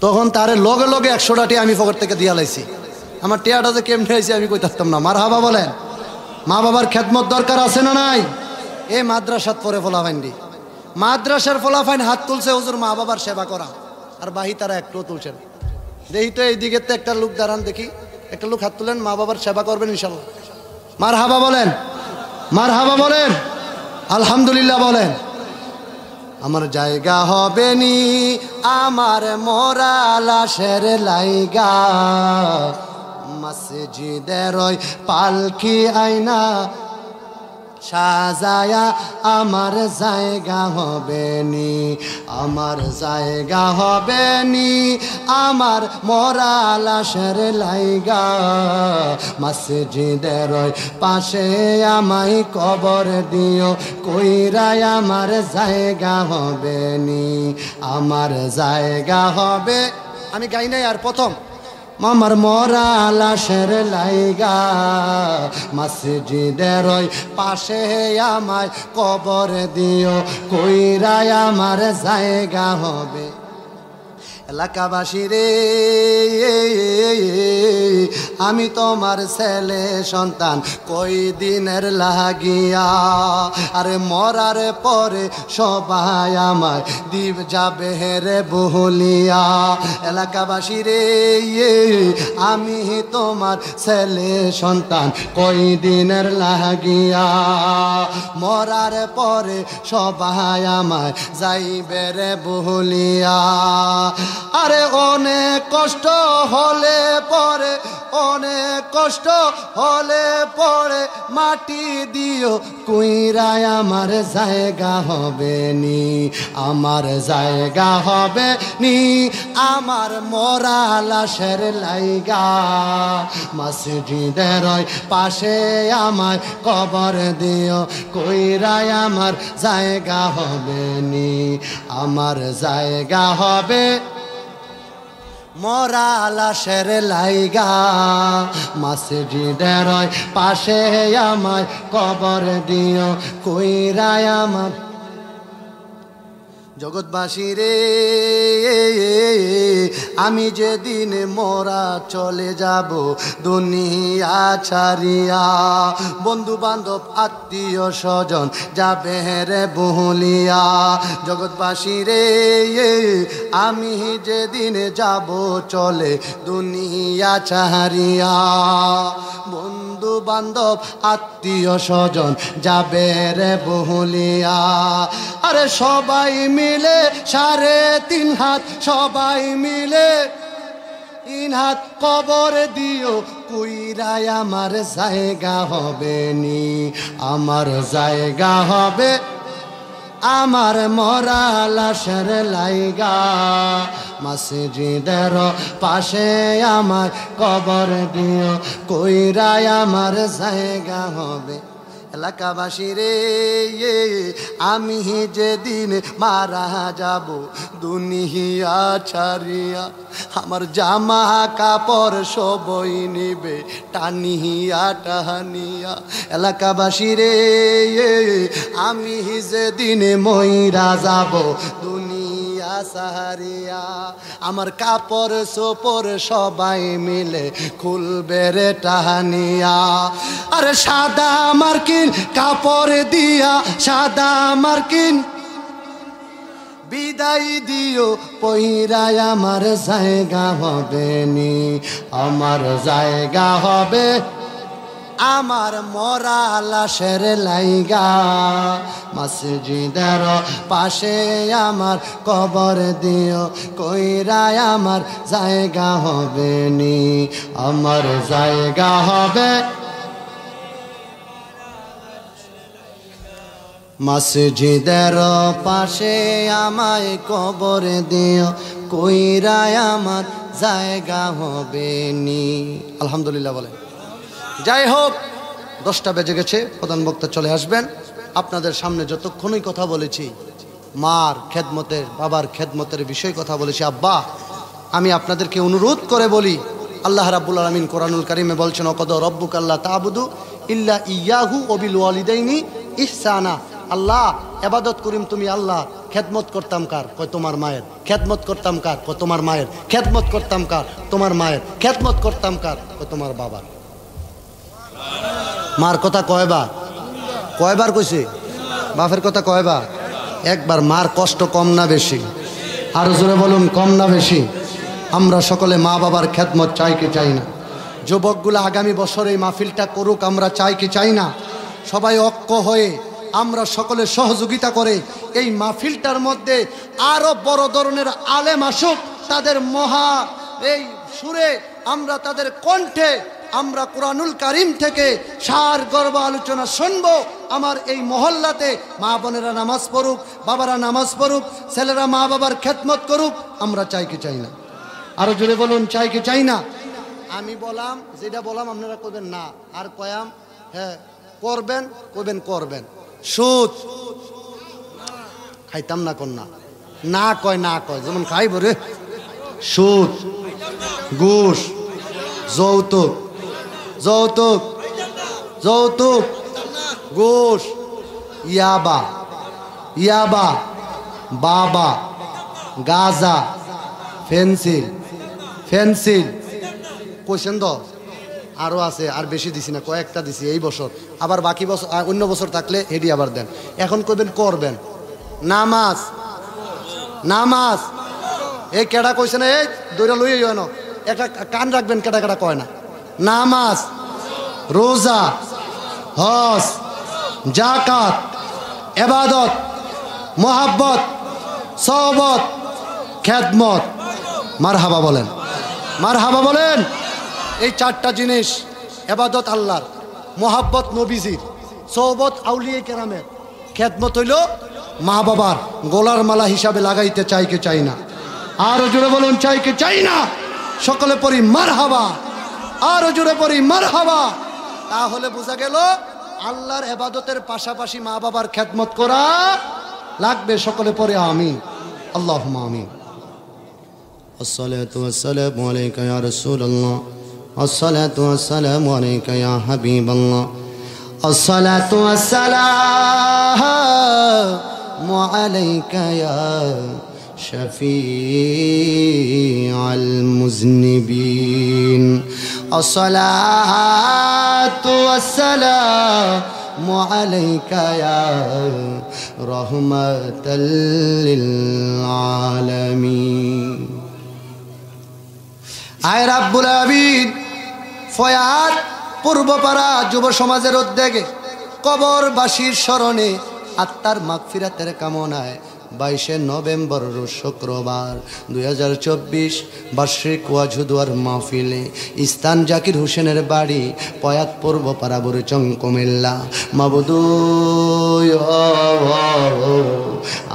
তখন তারে লগে লগে 100টা টিয়া আমি পকেট থেকে দিয়া লাইছি। আমার টিয়াটা যে কেমনে হয়েছে আমি কইতাম না। মার হাবা বলেন। মা বাবার খেদমত দরকার আছে না নাই? এ মাদ্রাসাত পরে ফলাফাইন্ডি, মাদ্রাসার ফলাফাইন হাত তুলছে হুজুর মা বাবার সেবা করা, আর বাহি তারা একটু তুলছেন। দেখি তো এইদিকে তো একটা লোক দাঁড়ান, দেখি একটা লোক হাত তুলেন, মা বাবার সেবা করবেন ইনশাল্লাহ। মার হাবা বলেন, মার হাবা বলেন, আলহামদুলিল্লাহ বলেন। আমার জায়গা হবে নি আমার মরা লাশের লাইগা, মসজিদের ওই পালকি আইনা সাজায়া আমার জায়গা হবে নি, আমার জায়গা হবে নি আমার মরা লাশের লাইগা, মসজিদের ওই পাশে আমায় কবর দিও, কইরায় আমার জায়গা হবে নি, আমার জায়গা হবে। আমি গাই নাই আর প্রথম আমার মরা লাশের লাইগা, মসজিদের ওই পাশে আমায় কবর দিও, কইরায় আমার জায়গা হবে। এলাকাবাসী রে, আমি তোমার ছেলে সন্তান কই দিনের লাগিয়া, আরে মরার পরে সবাই আমায় দিব যাবে রে বহলিয়া। এলাকাবাসী রে, আমি তোমার ছেলে সন্তান কই দিনের লাগিয়া, মরার পরে সবাই আমায় যাইবে রে বহলিয়া। আরে অনেক কষ্ট হলে পরে, অনেক কষ্ট হলে পরে মাটি দিও কুইরায় আমার জায়গা হবে নি, আমার জায়গা হবে নি, আমার মরা লাশের লাইগা মসজিদের পাশে আমায় কবর দিও কুইরায় আমার জায়গা হবে নি, আমার জায়গা হবে মরা লাশের লাইগা মসজিদের পাশে আমায় কবর দিও কইরায় আমার। জগৎবাসী রে, আমি যেদিন মোরা চলে যাব দুনিয়া ছাড়িয়া, বন্ধু বান্ধব আত্মীয় স্বজন যাবে রে বহলিয়া। জগৎবাসী রে, আমি যেদিন যাব চলে দুনিয়া ছাড়িয়া, বন্ধু বান্ধব আত্মীয় স্বজন যাবে রে বহলিয়া। আরে সবাই মিলে 3.5 হাত, সবাই মিলে 3 হাত কবর দিও কুইরায় আমার জায়গা হবে নি, আমার জায়গা হবে, আমার মরা লাশের লাইগা মসজিদের পাশে আমার কবর দিও কইরায় আমার জায়গা হবে। এলাকাবাসী রে, আমি যেদিন মারা যাব দুনিয়া ছাড়িয়া, আমার জামা কাপড় সবই নিবে টানিয়া টানিয়া। এলাকাবাসী রে, আমি যেদিন মইরা যাব দুনিয়া সাহারিয়া, আমার কাপড় সোপর সবাই মিলে খুলবে রে টানিয়া। আরে সাদা মার্কিন কাপড় দিয়া, সাদা মার্কিন বিদায় দিও পইরায় আমার জায়গা হবে নি, আমার জায়গা হবে, আমার মরা লাশের লাইগা মসজিদের পাশে আমার কবর দিও কইরায় আমার জায়গা হবে নি, আমার জায়গা হবে, মসজিদের পাশে আমায় কবর দিও কইরায় আমার জায়গা হবে নি। আলহামদুলিল্লাহ বলেন। যাই হোক, 10টা বেজে গেছে, প্রধান বক্তা চলে আসবেন। আপনাদের সামনে যতক্ষণই কথা বলেছি মার খেদমতের, বাবার খেদমতের বিষয়ে কথা বলেছি। আব্বা, আমি আপনাদেরকে অনুরোধ করে বলি, আল্লাহ রাব্বুল আলামিন কোরআনুল কারীমে বলছেন, ওয়াকাদা রাব্বুকা আল্লা তা'বুদু ইল্লা ইয়্যাহু ওয়া বিল ওয়ালিদাইনি ইহসানা। আল্লাহ, ইবাদত করিম তুমি আল্লাহ, খেদমত করতাম কার? কয় তোমার মায়ের। খেদমত করতাম কার? কয় তোমার মায়ের। খেদমত করতাম কার? তোমার মায়ের। খেদমত করতাম কার? কয় তোমার বাবার। মার কথা কয়বার? কয়বার কইছে? বাপের কথা কয়বার? একবার। মার কষ্ট কম না বেশি? আরো জোরে বলুন, কম না বেশি? আমরা সকলে মা বাবার খেদমত চাই কি চাই না? যুবকগুলো আগামী বছর এই মাহফিলটা করুক, আমরা চাই কি চাই না? সবাই ঐক্য হয়ে আমরা সকলে সহযোগিতা করে এই মাহফিলটার মধ্যে আরো বড় ধরনের আলেম আসুক, তাদের মহা এই সুরে আমরা তাদের কণ্ঠে আমরা কোরআনুল কারীম থেকে সার গর্ব আলোচনা শুনবো। আমার এই মহল্লাতে মা বোনেরা নামাজ পড়ুক, বাবারা নামাজ পড়ুক, ছেলেরা মা বাবার খেদমত করুক। আমরা চাই কি চাই না? আরো জোরে বলুন, চাই কি চাই না? আমি বললাম, যেটা বললাম আপনারা করবেন না, আর কয়াম হ্যাঁ করবেন, করবেন, করবেন। সুদ খাইতাম না, কন্যা না কয়, না কয়, যেমন খাইব রে। সুদ, ঘুষ, যৌতুক, যৌতুক, যৌতুক, ঘুষ, ইয়াবা, ইয়াবা, বাবা, গাজা, পেন্সিল পেন্সিল কইছেন তো আরও আছে, আর বেশি দিছি না, কয়েকটা দিছি এই বছর, আবার বাকি বছর অন্য বছর থাকলে এডি আবার দেন। এখন কইবেন করবেন নামাজ, নামাজ এই কেডা কইছে না, এই দৈরা লই না, একটা কান রাখবেন কেডা কেডা কয় না। নামাজ, রোজা, হজ, জাকাত, ইবাদত, মোহাব্বত, সহবত, খেদমত। মারহাবা বলেন, মারহাবা বলেন। এই চারটা জিনিস, ইবাদত আল্লাহর, মোহাব্বত নবীজির, সহবত আউলিয়া কেরামের, খেদমত হইল মা বাবার, গোলার মালা হিসাবে লাগাইতে চাই কে চাই না? আরো জোরে বলুন চাই কে চাই না? সকলে পড়ি মারহাবা, আরো জোরে পড়ি মারহাবা। তাহলে বোঝা গেল আল্লাহর ইবাদতের পাশাপাশি মা বাবার খেদমত করা লাগবে। সকলে পড়ে আমিন, আল্লাহুম্মা আমিন। আসসালাতু ওয়াসসালামু আলাইকা ইয়া রাসূলুল্লাহ, আসসালাতু ওয়াসসালামু আলাইকা ইয়া হাবিবাল্লাহ, আসসালাতু ওয়াসসালামু আলাইকা ইয়া শফিউল মুজনিবিন, আসসালাতু ওয়াসসালামু আলাইকা ইয়া রাহমাতাল লিল আলামিন। আয় রাব্বুল আলামিন, ফয়াত পূর্বপাড়া যুব সমাজের উদ্যোগে কবরবাসীর স্মরণে আত্মার মাগফিরাতের কামনায় 22শে নভেম্বর শুক্রবার 2024 বার্ষিক ওয়াজুদুয়ার মাহফিলে ইস্তান জাকির হোসেনের বাড়ি পয়াত পূর্বপাড়া বুড়িচং কুমিল্লা। মাবুদু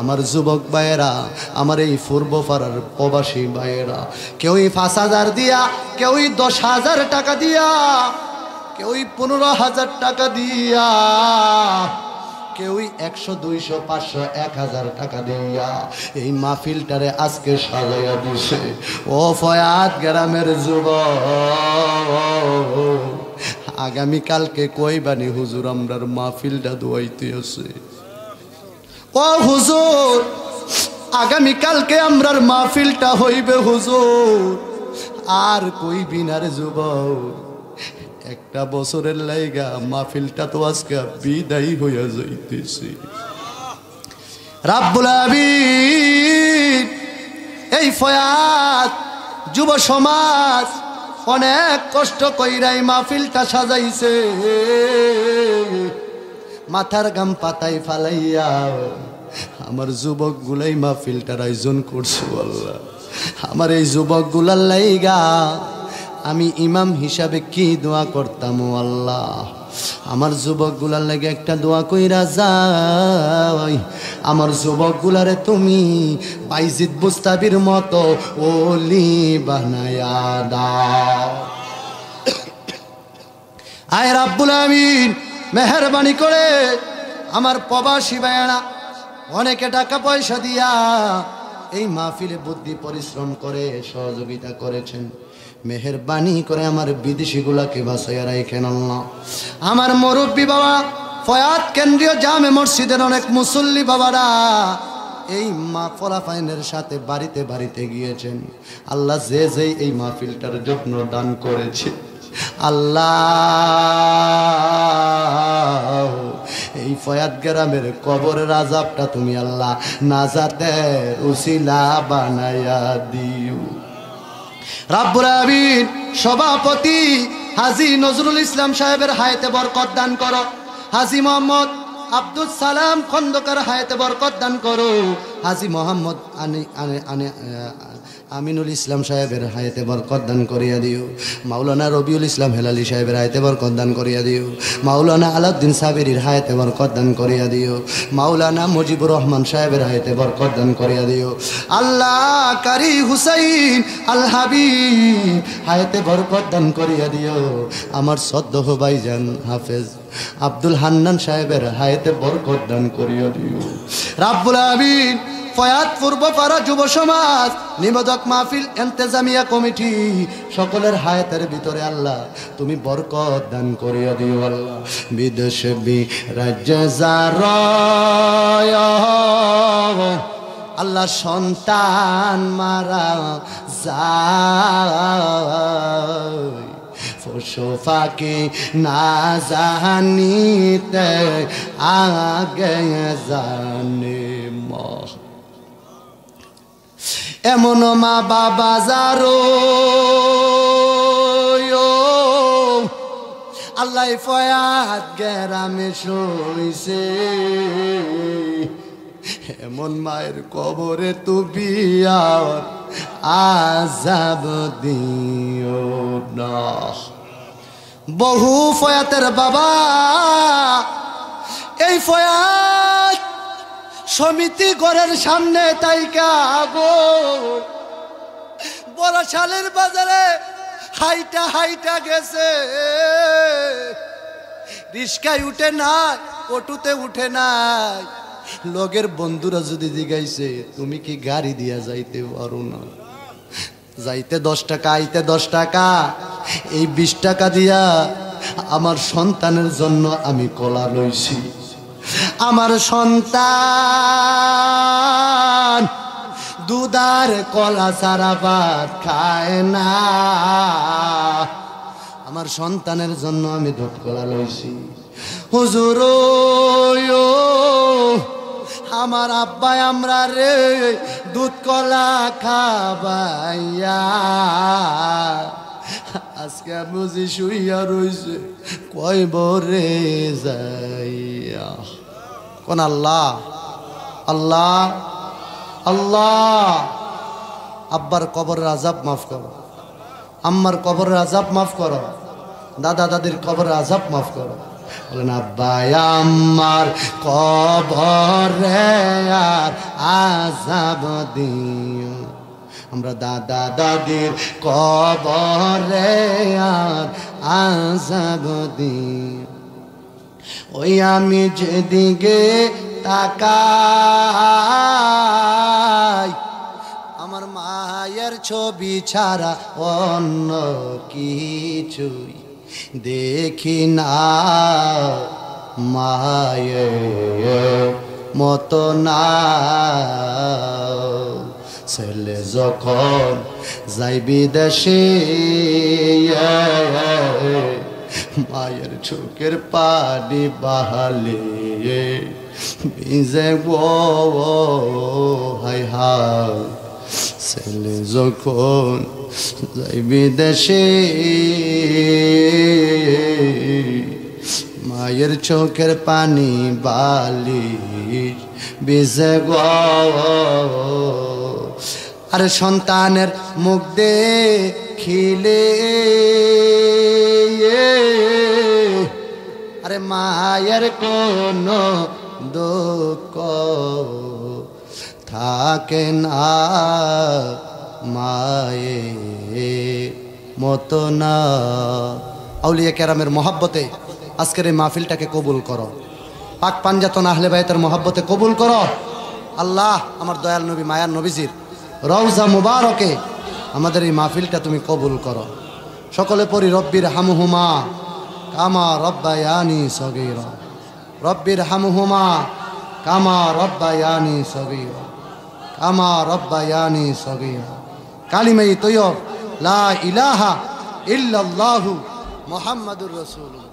আমার যুবক ভাইয়েরা, আমার এই পূর্বপাড়ার প্রবাসী ভাইয়েরা, কেউই 5,000 দিয়া, কেউই 10,000 টাকা দিয়া, কেউই 15,000 টাকা দিয়া, কেউই 100, 200, 500, 1000 টাকা দিয়া এই মাহফিলটারে আজকে সাজাইয়া দিছে। ও ফয়াত গ্রামের যুবক, আগামীকালকে কইবানি হুজুর আমরার মাহফিলটা দোয়াইতে আছে। ও হুজুর আগামীকালকে আমরার মাহফিলটা হইবে হুজুর, আর কইবি না রে যুবক, একটা বছরের লাইগা মাহফিলটা তো আজকে বিদায়ী হইয়া যাইতেছে। রাব্বুল আলামিন এই ফয়াত যুব সমাজ অনেক কষ্ট কইরাই মাহফিলটা সাজাইছে, মাথার গাম পাতায় ফালাইয়া আমার যুবক গুলাই মাহফিলটার আয়োজন করছে। আল্লাহ আমার এই যুবক গুলার লাইগা আমি ইমাম হিসাবে কি দোয়া করতাম আল্লাহ, আমার যুবক গুলার লাগে একটা দোয়া কইরা যাই, আমার যুবক গুলারে তুমি বাইজিদ বুস্তাবির মতো ওলি বানায়া দাও। আয় রাব্বুল আমিন মেহেরবানি করে আমার প্রবাসী ভাইয়েরা অনেকে টাকা পয়সা দিয়া এই মাহফিলে বুদ্ধি পরিশ্রম করে সহযোগিতা করেছেন, মেহেরবানি করে আমার বিদেশিগুলাকে বাঁচাইয়া রাখেন আল্লাহ। আমার মুরব্বী বাবা ফয়াত কেন্দ্রীয় জামে মসজিদের অনেক মুসল্লি বাবারা এই মা ফলাফাইনের সাথে বাড়িতে বাড়িতে গিয়েছেন। আল্লাহ যে যে এই মাহফিলটার জন্য দান করেছে আল্লাহ এই ফয়াত গ্রামের কবরের আযাবটা তুমি আল্লাহ নাজাতের উসিলা বানায়া দিও। রাব্বুল আলামিন সভাপতি হাজী নজরুল ইসলাম সাহেবের হায়াতে বরকত দান করো, হাজী মোহাম্মদ আব্দুল সালাম খন্দকার হায়াতে বরকত দান করো, হাজী মোহাম্মদ আমিনুল ইসলাম সাহেবের হায়াতে বরকত দান করিয়া দিও, মাওলানা রবিউল ইসলাম হেলালি সাহেবের হায়াতে বরকত দান করিয়া দিও, মাওলানা আলাউদ্দিন সাবিরির হায়াতে বরকত দান করিয়া দিও, মাওলানা মুজিবুর রহমান সাহেবের হায়াতে বরকত দান করিয়া দিও। আল্লাহ কারি হুসাইন আল হাবিব হায়াতে বরকত দান করিয়া দিও। আমার সদ্দহ ভাইজান হাফেজ আব্দুল হান্নান সাহেবের হায়াতে বরকত দান করিয়া দিও। রাব্বুল আলামিন ফয়াত পূর্বপাড়া যুব সমাজ নিবেদক মাহফিল ইন্তেজামিয়া কমিটি সকলের হায়াতের ভিতরে আল্লাহ তুমি বরকত দান করিয়া দিও। আল্লাহ বিদেশ রাজ্য আল্লাহ সন্তান মারা যায় পশু পাখি না জানিতে আগে জানে মা এমন মা বাবা যারো আল্লাহ ফয়াত গেরামে শুইছে এমন মায়ের কবরে তুমি আর আযাব দিও না বহু ফয়াতের বাবা এই ফয়াত সমিতি ঘরের সামনে তাইকা গো বড়শালের বাজারে হাইটা হাইটা গেছে রিস্কায় উঠে নাই অটোতে উঠে নাই লগের বন্ধুরা যদি জিগাইছে তুমি কি গাড়ি দিয়া যাইতে পারো না যাইতে 10 টাকা আইতে 10 টাকা এই 20 টাকা দিয়া আমার সন্তানের জন্য আমি কলা লইছি আমার সন্তান দুধার কলা ছাড়া ভাত খায় না আমার সন্তানের জন্য আমি দুধ কলা লইছি হুজুর আমার আব্বা আমরা রে দুধ কলা খাবাইয়া আজকে বুঝি শুইয়া রইছে কয় বরে যাইয়া কোন আল্লাহ আল্লাহ আল্লাহ আব্বার কবরের আযাব মাফ করো আম্মার কবরের আযাব মাফ করো দাদা দাদির কবরের আযাব মাফ করো বলেন আব্বা আম্মার কবরে আর আযাব দিও আমরা দাদা দাদির কবরে আর আযাব দিও ওই আমি যেদিকে তাকাই আমার মায়ের ছবি ছাড়া অন্য কিছুই দেখি না মায়ের মতো না ছেলে যখন যাই বিদেশে মায়ের চোখের পানি বাহালে ভিজে হাই হাই ছেলে যখন যাই বিদেশে মায়ের চোখের পানি বালি ভিজে আরে সন্তানের মুখ দেখিলে আরে মায়ের কোনো দুঃখ থাকে না মায়ের মতো না আউলিয়া কেরামের মহব্বতে আজকের এই মাহফিলটাকে কবুল করো পাক পাঞ্জাতন আহলে বাইতের মহব্বতে কবুল করো আল্লাহ আমার দয়াল নবী মায়ার নবীজির রওজা মুবারকে আমাদের এই মাহফিলটা তুমি কবুল করো সকলে পড়ি রব্বির হামহুমা কামা রব্বায়ানি সগীরা রব্বির হামহুমা কামা রব্বায়ানি সগীরা কামা রব্বায়ানি সগীরা কালিমায়ে তৈয়ব লা ইলাহা ইল্লাল্লাহু মুহাম্মাদুর রাসূলুল্লাহ।